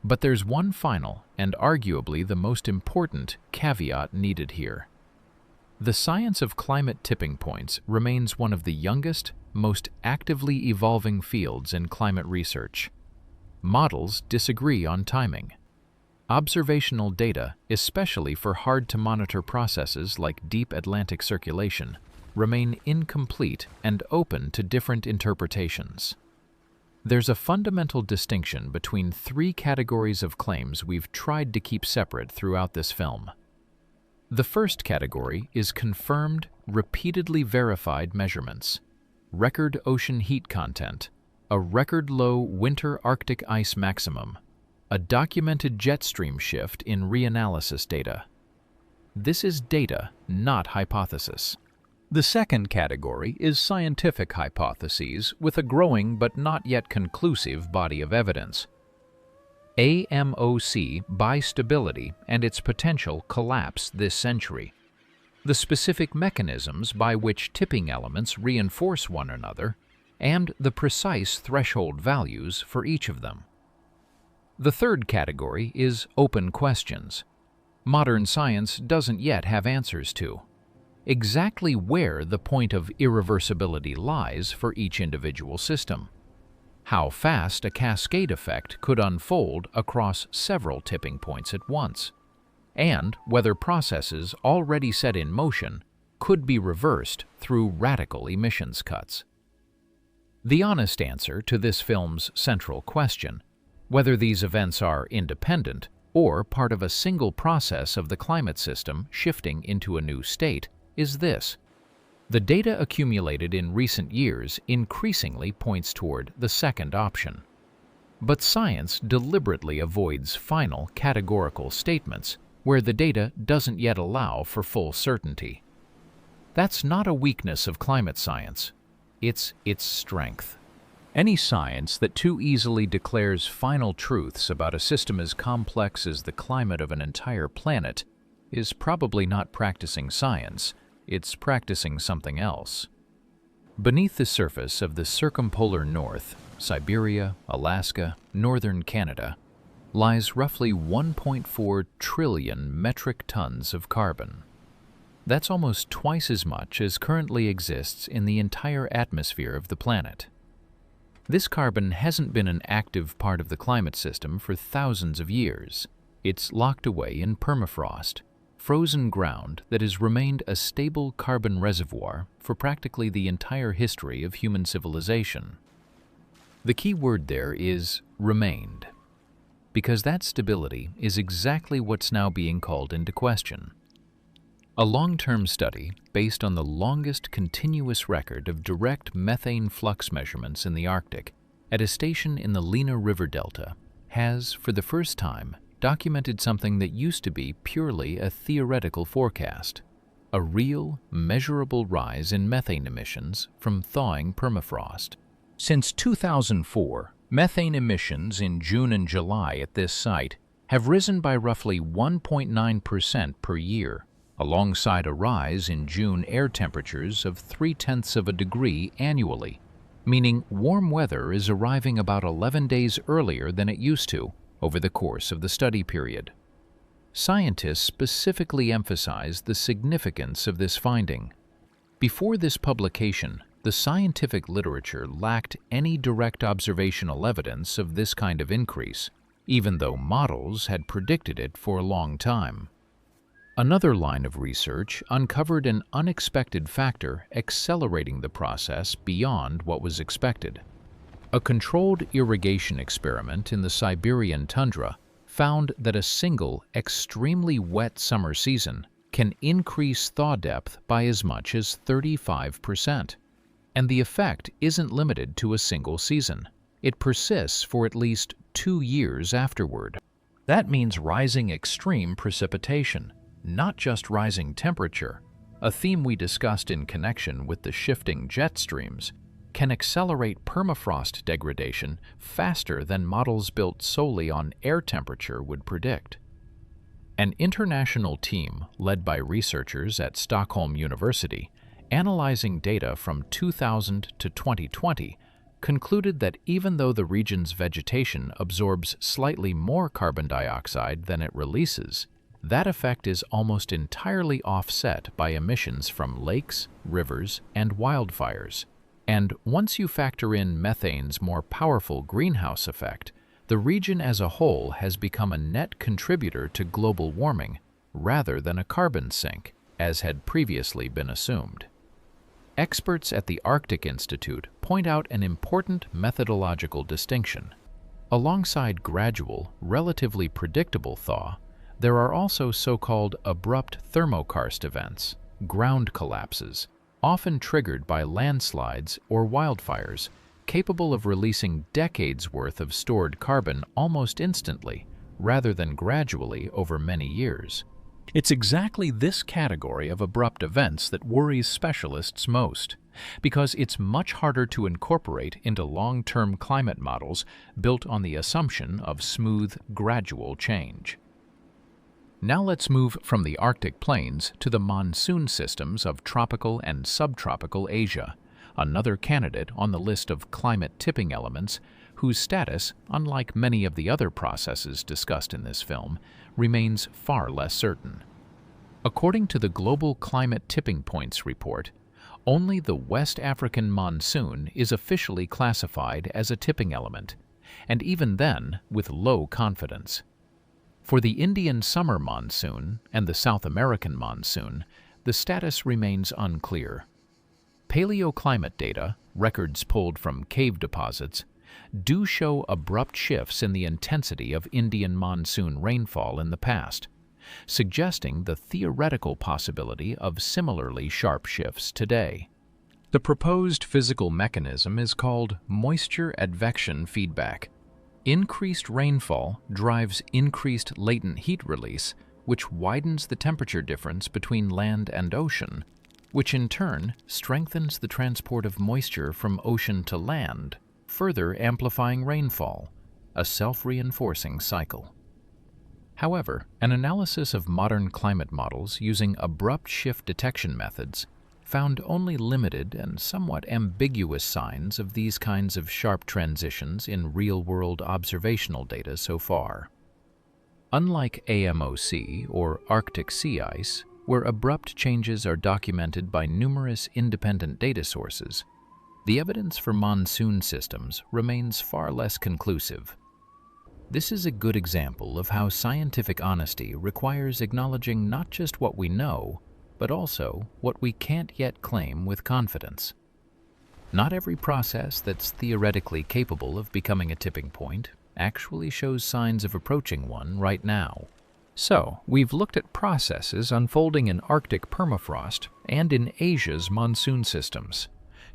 But there's one final, and arguably the most important, caveat needed here. The science of climate tipping points remains one of the youngest, most actively evolving fields in climate research. Models disagree on timing. Observational data, especially for hard-to-monitor processes like deep Atlantic circulation, remain incomplete and open to different interpretations. There's a fundamental distinction between three categories of claims we've tried to keep separate throughout this film. The first category is confirmed, repeatedly verified measurements: record ocean heat content, a record-low winter Arctic ice maximum, a documented jet stream shift in reanalysis data. This is data, not hypothesis. The second category is scientific hypotheses with a growing but not yet conclusive body of evidence. AMOC bistability and its potential collapse this century. The specific mechanisms by which tipping elements reinforce one another, and the precise threshold values for each of them. The third category is open questions. Modern science doesn't yet have answers to. Exactly where the point of irreversibility lies for each individual system. How fast a cascade effect could unfold across several tipping points at once, and whether processes already set in motion could be reversed through radical emissions cuts. The honest answer to this film's central question, whether these events are independent or part of a single process of the climate system shifting into a new state, is this: the data accumulated in recent years increasingly points toward the second option. But science deliberately avoids final categorical statements where the data doesn't yet allow for full certainty. That's not a weakness of climate science. It's its strength. Any science that too easily declares final truths about a system as complex as the climate of an entire planet is probably not practicing science. It's practicing something else. Beneath the surface of the circumpolar north, Siberia, Alaska, northern Canada, lies roughly 1.4 trillion metric tons of carbon. That's almost twice as much as currently exists in the entire atmosphere of the planet. This carbon hasn't been an active part of the climate system for thousands of years. It's locked away in permafrost, frozen ground that has remained a stable carbon reservoir for practically the entire history of human civilization. The key word there is remained, because that stability is exactly what's now being called into question. A long-term study based on the longest continuous record of direct methane flux measurements in the Arctic at a station in the Lena River Delta has, for the first time, documented something that used to be purely a theoretical forecast. a real, measurable rise in methane emissions from thawing permafrost. Since 2004, methane emissions in June and July at this site have risen by roughly 1.9% per year, alongside a rise in June air temperatures of 0.3 of a degree annually, meaning warm weather is arriving about 11 days earlier than it used to over the course of the study period. Scientists specifically emphasize the significance of this finding. Before this publication, the scientific literature lacked any direct observational evidence of this kind of increase, even though models had predicted it for a long time. Another line of research uncovered an unexpected factor accelerating the process beyond what was expected. A controlled irrigation experiment in the Siberian tundra found that a single, extremely wet summer season can increase thaw depth by as much as 35%. And the effect isn't limited to a single season. It persists for at least 2 years afterward. That means rising extreme precipitation, not just rising temperature, a theme we discussed in connection with the shifting jet streams, can accelerate permafrost degradation faster than models built solely on air temperature would predict. An international team led by researchers at Stockholm University, analyzing data from 2000 to 2020, concluded that even though the region's vegetation absorbs slightly more carbon dioxide than it releases, that effect is almost entirely offset by emissions from lakes, rivers, and wildfires. And once you factor in methane's more powerful greenhouse effect, the region as a whole has become a net contributor to global warming rather than a carbon sink, as had previously been assumed. Experts at the Arctic Institute point out an important methodological distinction. Alongside gradual, relatively predictable thaw, there are also so-called abrupt thermokarst events, ground collapses, often triggered by landslides or wildfires, capable of releasing decades' worth of stored carbon almost instantly, rather than gradually over many years. It's exactly this category of abrupt events that worries specialists most, because it's much harder to incorporate into long-term climate models built on the assumption of smooth, gradual change. Now let's move from the Arctic plains to the monsoon systems of tropical and subtropical Asia, another candidate on the list of climate tipping elements whose status, unlike many of the other processes discussed in this film, remains far less certain. According to the Global Climate Tipping Points report, only the West African monsoon is officially classified as a tipping element, and even then with low confidence. For the Indian summer monsoon and the South American monsoon, the status remains unclear. Paleoclimate data, records pulled from cave deposits, do show abrupt shifts in the intensity of Indian monsoon rainfall in the past, suggesting the theoretical possibility of similarly sharp shifts today. The proposed physical mechanism is called moisture advection feedback. Increased rainfall drives increased latent heat release, which widens the temperature difference between land and ocean, which in turn strengthens the transport of moisture from ocean to land, further amplifying rainfall, a self-reinforcing cycle. However, an analysis of modern climate models using abrupt shift detection methods found only limited and somewhat ambiguous signs of these kinds of sharp transitions in real-world observational data so far. Unlike AMOC or Arctic sea ice, where abrupt changes are documented by numerous independent data sources, the evidence for monsoon systems remains far less conclusive. This is a good example of how scientific honesty requires acknowledging not just what we know, but also what we can't yet claim with confidence. Not every process that's theoretically capable of becoming a tipping point actually shows signs of approaching one right now. So, we've looked at processes unfolding in Arctic permafrost and in Asia's monsoon systems,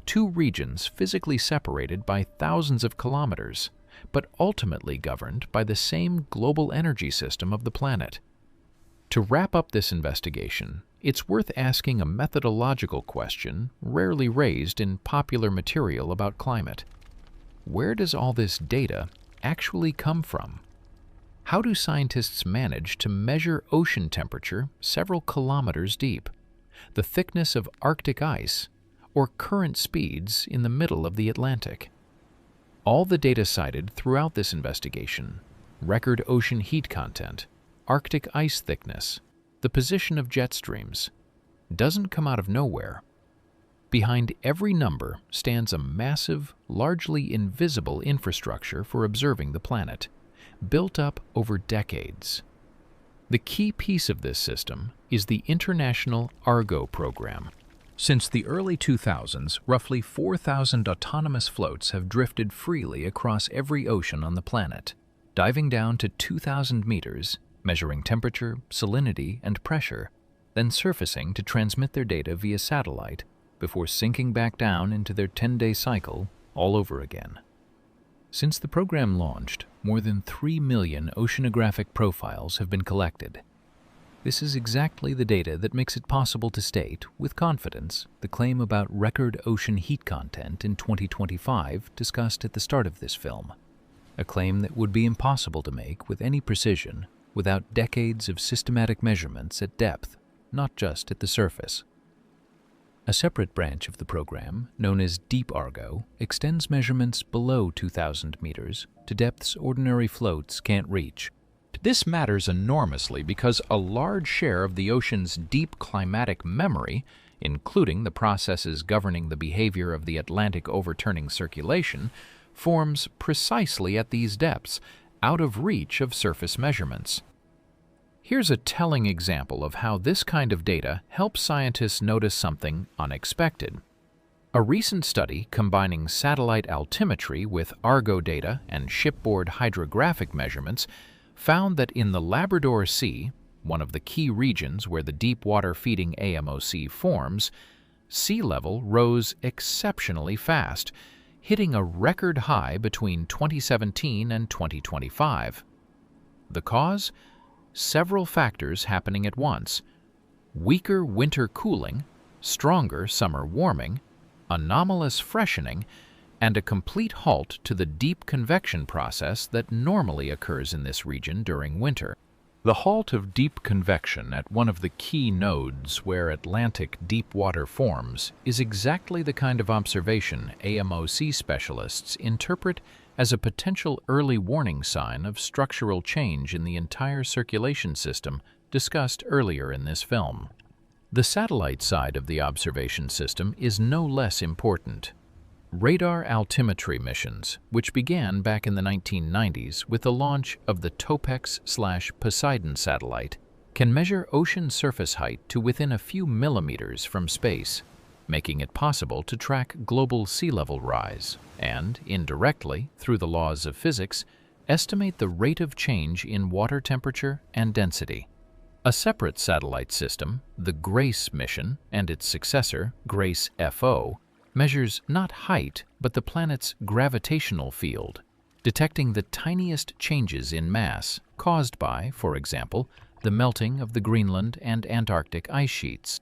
two regions physically separated by thousands of kilometers, but ultimately governed by the same global energy system of the planet. To wrap up this investigation, it's worth asking a methodological question rarely raised in popular material about climate. Where does all this data actually come from? How do scientists manage to measure ocean temperature several kilometers deep, the thickness of Arctic ice, or current speeds in the middle of the Atlantic? All the data cited throughout this investigation, record ocean heat content, Arctic ice thickness, the position of jet streams, doesn't come out of nowhere. Behind every number stands a massive, largely invisible infrastructure for observing the planet, built up over decades. The key piece of this system is the International Argo program. Since the early 2000s, roughly 4,000 autonomous floats have drifted freely across every ocean on the planet, diving down to 2,000 meters, measuring temperature, salinity, and pressure, then surfacing to transmit their data via satellite before sinking back down into their 10-day cycle all over again. Since the program launched, more than 3 million oceanographic profiles have been collected. This is exactly the data that makes it possible to state, with confidence, the claim about record ocean heat content in 2025 discussed at the start of this film, a claim that would be impossible to make with any precision without decades of systematic measurements at depth, not just at the surface. A separate branch of the program, known as Deep Argo, extends measurements below 2,000 meters to depths ordinary floats can't reach. This matters enormously because a large share of the ocean's deep climatic memory, including the processes governing the behavior of the Atlantic overturning circulation, forms precisely at these depths, out of reach of surface measurements. Here's a telling example of how this kind of data helps scientists notice something unexpected. A recent study combining satellite altimetry with Argo data and shipboard hydrographic measurements found that in the Labrador Sea, one of the key regions where the deep water feeding AMOC forms, sea level rose exceptionally fast, hitting a record high between 2017 and 2025. The cause? Several factors happening at once: weaker winter cooling, stronger summer warming, anomalous freshening, and a complete halt to the deep convection process that normally occurs in this region during winter. The halt of deep convection at one of the key nodes where Atlantic deep water forms is exactly the kind of observation AMOC specialists interpret as a potential early warning sign of structural change in the entire circulation system discussed earlier in this film. The satellite side of the observation system is no less important. Radar altimetry missions, which began back in the 1990s with the launch of the Topex/Poseidon satellite, can measure ocean surface height to within a few millimeters from space, making it possible to track global sea level rise and, indirectly, through the laws of physics, estimate the rate of change in water temperature and density. A separate satellite system, the GRACE mission, and its successor, GRACE-FO, measures not height but the planet's gravitational field, detecting the tiniest changes in mass caused by, for example, the melting of the Greenland and Antarctic ice sheets.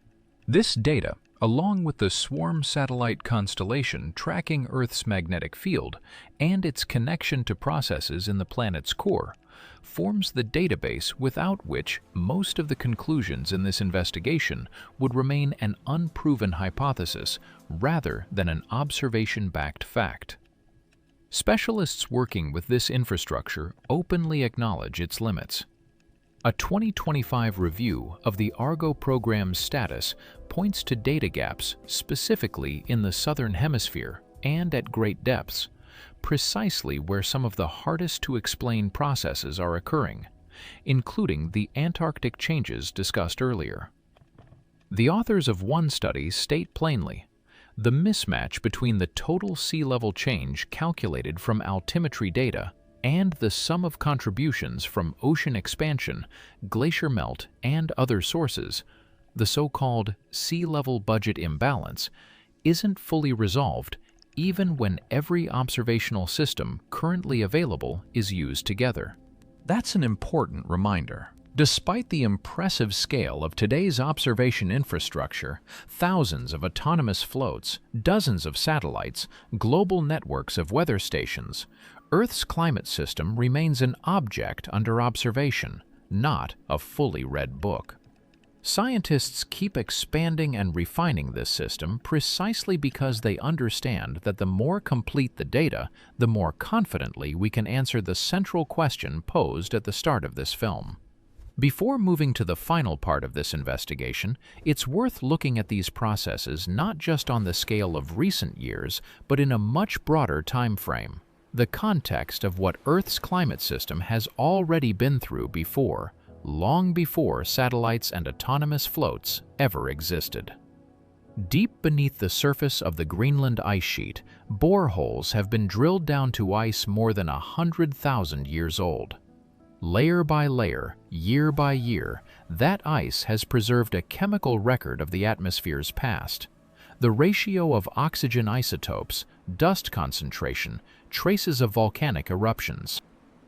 This data, along with the Swarm satellite constellation tracking Earth's magnetic field and its connection to processes in the planet's core, forms the database without which most of the conclusions in this investigation would remain an unproven hypothesis rather than an observation-backed fact. Specialists working with this infrastructure openly acknowledge its limits. A 2025 review of the Argo program's status points to data gaps specifically in the southern hemisphere and at great depths, precisely where some of the hardest to explain processes are occurring, including the Antarctic changes discussed earlier. The authors of one study state plainly, the mismatch between the total sea level change calculated from altimetry data and the sum of contributions from ocean expansion, glacier melt, and other sources, the so-called sea level budget imbalance, isn't fully resolved even when every observational system currently available is used together. That's an important reminder. Despite the impressive scale of today's observation infrastructure, thousands of autonomous floats, dozens of satellites, global networks of weather stations, Earth's climate system remains an object under observation, not a fully read book. Scientists keep expanding and refining this system precisely because they understand that the more complete the data, the more confidently we can answer the central question posed at the start of this film. Before moving to the final part of this investigation, it's worth looking at these processes not just on the scale of recent years, but in a much broader time frame, the context of what Earth's climate system has already been through before, long before satellites and autonomous floats ever existed. Deep beneath the surface of the Greenland ice sheet, boreholes have been drilled down to ice more than 100,000 years old. Layer by layer, year by year, that ice has preserved a chemical record of the atmosphere's past. The ratio of oxygen isotopes, dust concentration, traces of volcanic eruptions.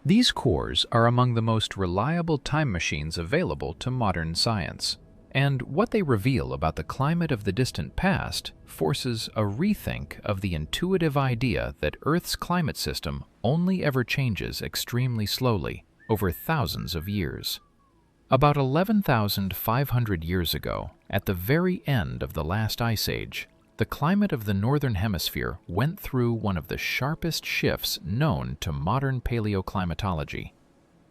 These cores are among the most reliable time machines available to modern science, and what they reveal about the climate of the distant past forces a rethink of the intuitive idea that Earth's climate system only ever changes extremely slowly over thousands of years. About 11,500 years ago, at the very end of the last ice age, the climate of the northern hemisphere went through one of the sharpest shifts known to modern paleoclimatology.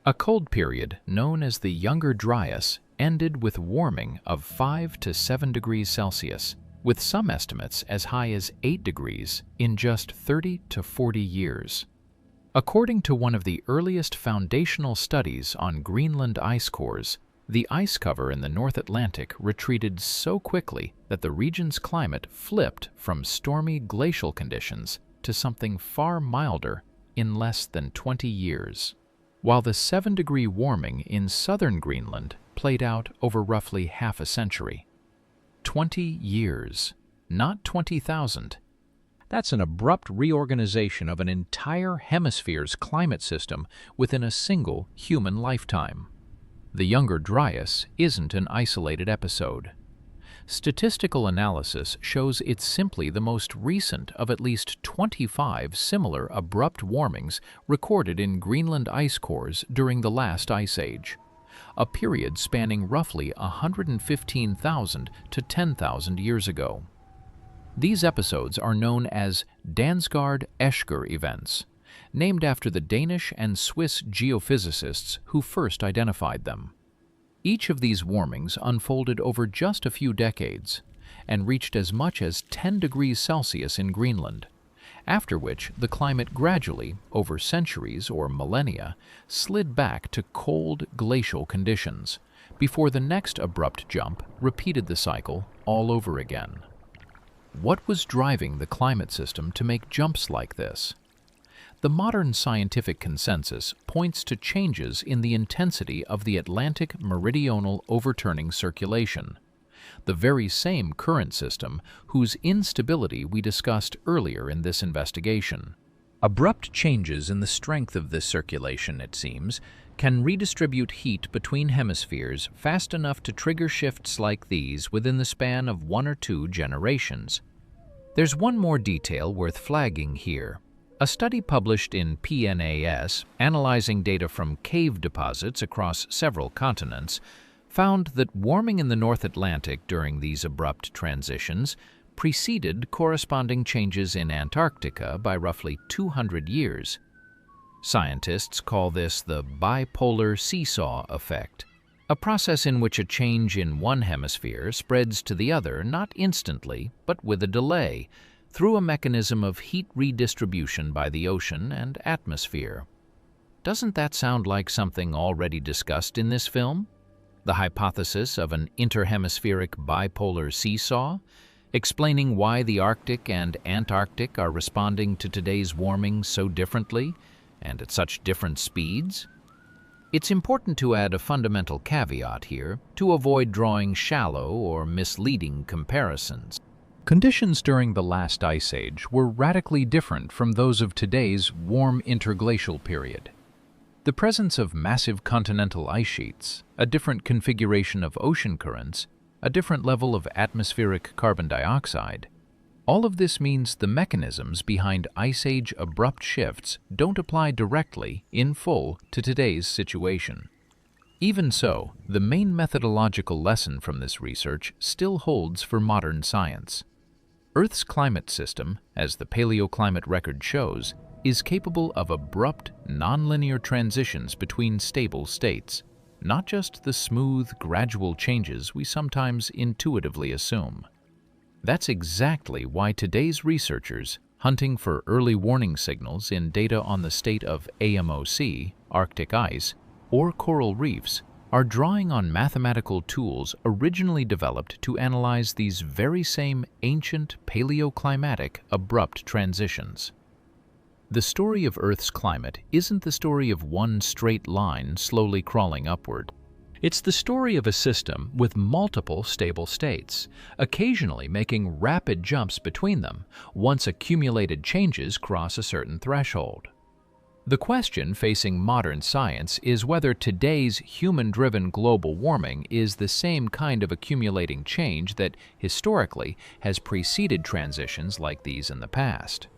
A cold period known as the Younger Dryas ended with warming of 5 to 7 degrees Celsius, with some estimates as high as 8 degrees in just 30 to 40 years. According to one of the earliest foundational studies on Greenland ice cores, the ice cover in the North Atlantic retreated so quickly that the region's climate flipped from stormy glacial conditions to something far milder in less than 20 years, while the 7-degree warming in southern Greenland played out over roughly half a century. 20 years, not 20,000. That's an abrupt reorganization of an entire hemisphere's climate system within a single human lifetime. The Younger Dryas isn't an isolated episode. Statistical analysis shows it's simply the most recent of at least 25 similar abrupt warmings recorded in Greenland ice cores during the last ice age, a period spanning roughly 115,000 to 10,000 years ago. These episodes are known as Dansgaard-Oeschger events, named after the Danish and Swiss geophysicists who first identified them. Each of these warmings unfolded over just a few decades and reached as much as 10 degrees Celsius in Greenland, after which the climate gradually, over centuries or millennia, slid back to cold glacial conditions, before the next abrupt jump repeated the cycle all over again. What was driving the climate system to make jumps like this? The modern scientific consensus points to changes in the intensity of the Atlantic meridional overturning circulation, the very same current system whose instability we discussed earlier in this investigation. Abrupt changes in the strength of this circulation, it seems, can redistribute heat between hemispheres fast enough to trigger shifts like these within the span of 1 or 2 generations. There's one more detail worth flagging here. A study published in PNAS, analyzing data from cave deposits across several continents, found that warming in the North Atlantic during these abrupt transitions preceded corresponding changes in Antarctica by roughly 200 years. Scientists call this the bipolar seesaw effect, a process in which a change in one hemisphere spreads to the other not instantly, but with a delay, through a mechanism of heat redistribution by the ocean and atmosphere. Doesn't that sound like something already discussed in this film? The hypothesis of an interhemispheric bipolar seesaw, explaining why the Arctic and Antarctic are responding to today's warming so differently and at such different speeds? It's important to add a fundamental caveat here to avoid drawing shallow or misleading comparisons. Conditions during the last ice age were radically different from those of today's warm interglacial period. The presence of massive continental ice sheets, a different configuration of ocean currents, a different level of atmospheric carbon dioxide, all of this means the mechanisms behind Ice Age abrupt shifts don't apply directly, in full, to today's situation. Even so, the main methodological lesson from this research still holds for modern science. Earth's climate system, as the paleoclimate record shows, is capable of abrupt, nonlinear transitions between stable states, not just the smooth, gradual changes we sometimes intuitively assume. That's exactly why today's researchers, hunting for early warning signals in data on the state of AMOC, Arctic ice, or coral reefs, are drawing on mathematical tools originally developed to analyze these very same ancient paleoclimatic abrupt transitions. The story of Earth's climate isn't the story of one straight line slowly crawling upward. It's the story of a system with multiple stable states, occasionally making rapid jumps between them once accumulated changes cross a certain threshold. The question facing modern science is whether today's human-driven global warming is the same kind of accumulating change that historically has preceded transitions like these in the past.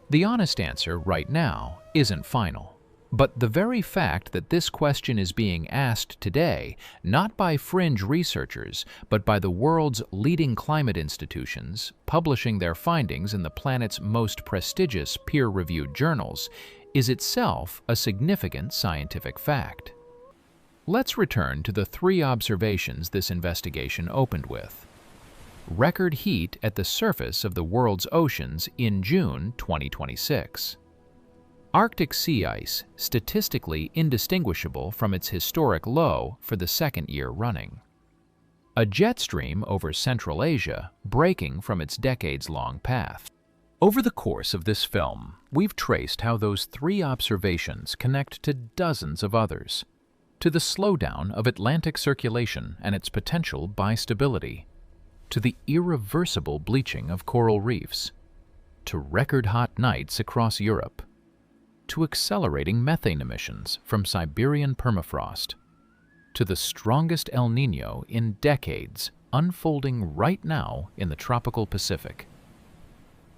The honest answer right now isn't final. But the very fact that this question is being asked today, not by fringe researchers, but by the world's leading climate institutions, publishing their findings in the planet's most prestigious peer-reviewed journals, is itself a significant scientific fact. Let's return to the three observations this investigation opened with. Record heat at the surface of the world's oceans in June 2026. Arctic sea ice statistically indistinguishable from its historic low for the second year running. A jet stream over Central Asia breaking from its decades-long path. Over the course of this film, we've traced how those three observations connect to dozens of others, to the slowdown of Atlantic circulation and its potential bistability, to the irreversible bleaching of coral reefs, to record-hot nights across Europe, to accelerating methane emissions from Siberian permafrost, to the strongest El Niño in decades unfolding right now in the tropical Pacific.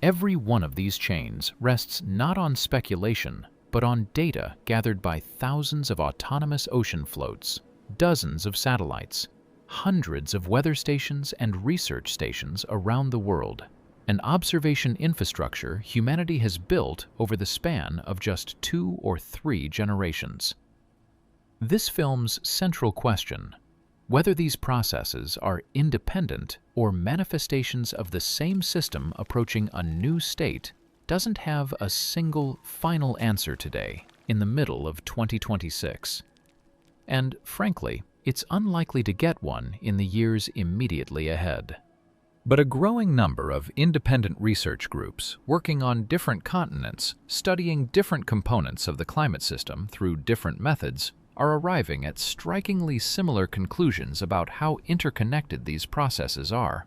Every one of these chains rests not on speculation, but on data gathered by thousands of autonomous ocean floats, dozens of satellites, hundreds of weather stations and research stations around the world, an observation infrastructure humanity has built over the span of just 2 or 3 generations. This film's central question, whether these processes are independent or manifestations of the same system approaching a new state, doesn't have a single final answer today in the middle of 2026. And frankly, it's unlikely to get one in the years immediately ahead. But a growing number of independent research groups working on different continents, studying different components of the climate system through different methods, are arriving at strikingly similar conclusions about how interconnected these processes are.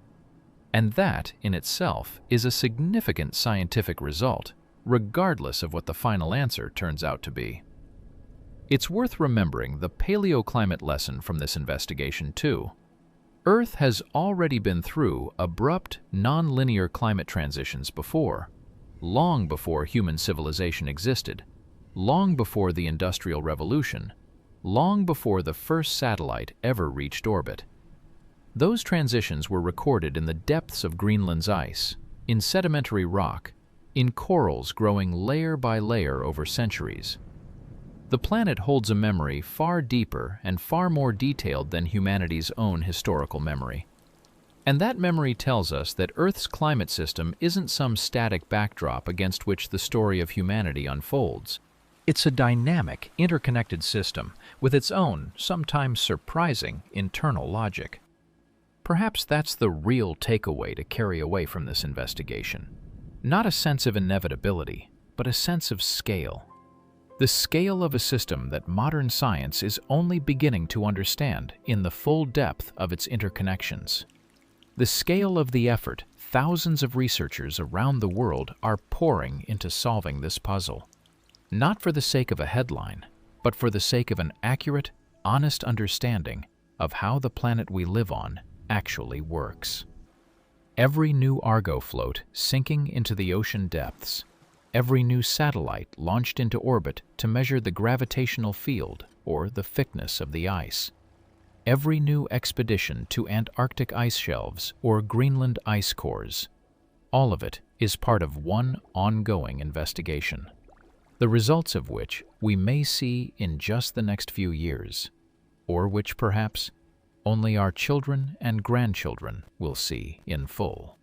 And that, in itself, is a significant scientific result, regardless of what the final answer turns out to be. It's worth remembering the paleoclimate lesson from this investigation, too. Earth has already been through abrupt, non-linear climate transitions before, long before human civilization existed, long before the Industrial Revolution, long before the first satellite ever reached orbit. Those transitions were recorded in the depths of Greenland's ice, in sedimentary rock, in corals growing layer by layer over centuries. The planet holds a memory far deeper and far more detailed than humanity's own historical memory. And that memory tells us that Earth's climate system isn't some static backdrop against which the story of humanity unfolds. It's a dynamic, interconnected system with its own, sometimes surprising, internal logic. Perhaps that's the real takeaway to carry away from this investigation. Not a sense of inevitability, but a sense of scale. The scale of a system that modern science is only beginning to understand in the full depth of its interconnections. The scale of the effort thousands of researchers around the world are pouring into solving this puzzle. Not for the sake of a headline, but for the sake of an accurate, honest understanding of how the planet we live on actually works. Every new Argo float sinking into the ocean depths, every new satellite launched into orbit to measure the gravitational field or the thickness of the ice, every new expedition to Antarctic ice shelves or Greenland ice cores, all of it is part of one ongoing investigation, the results of which we may see in just the next few years, or which perhaps only our children and grandchildren will see in full.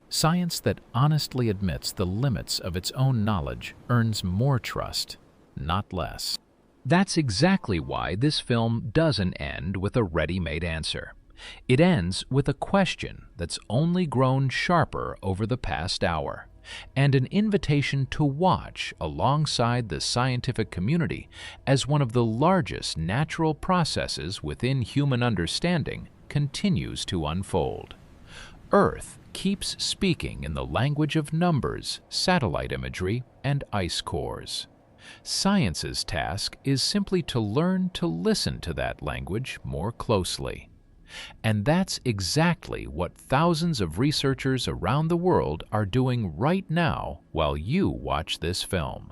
Science that honestly admits the limits of its own knowledge earns more trust, not less. That's exactly why this film doesn't end with a ready-made answer. It ends with a question that's only grown sharper over the past hour, and an invitation to watch alongside the scientific community as one of the largest natural processes within human understanding continues to unfold. Earth keeps speaking in the language of numbers, satellite imagery, and ice cores. Science's task is simply to learn to listen to that language more closely. And that's exactly what thousands of researchers around the world are doing right now while you watch this film.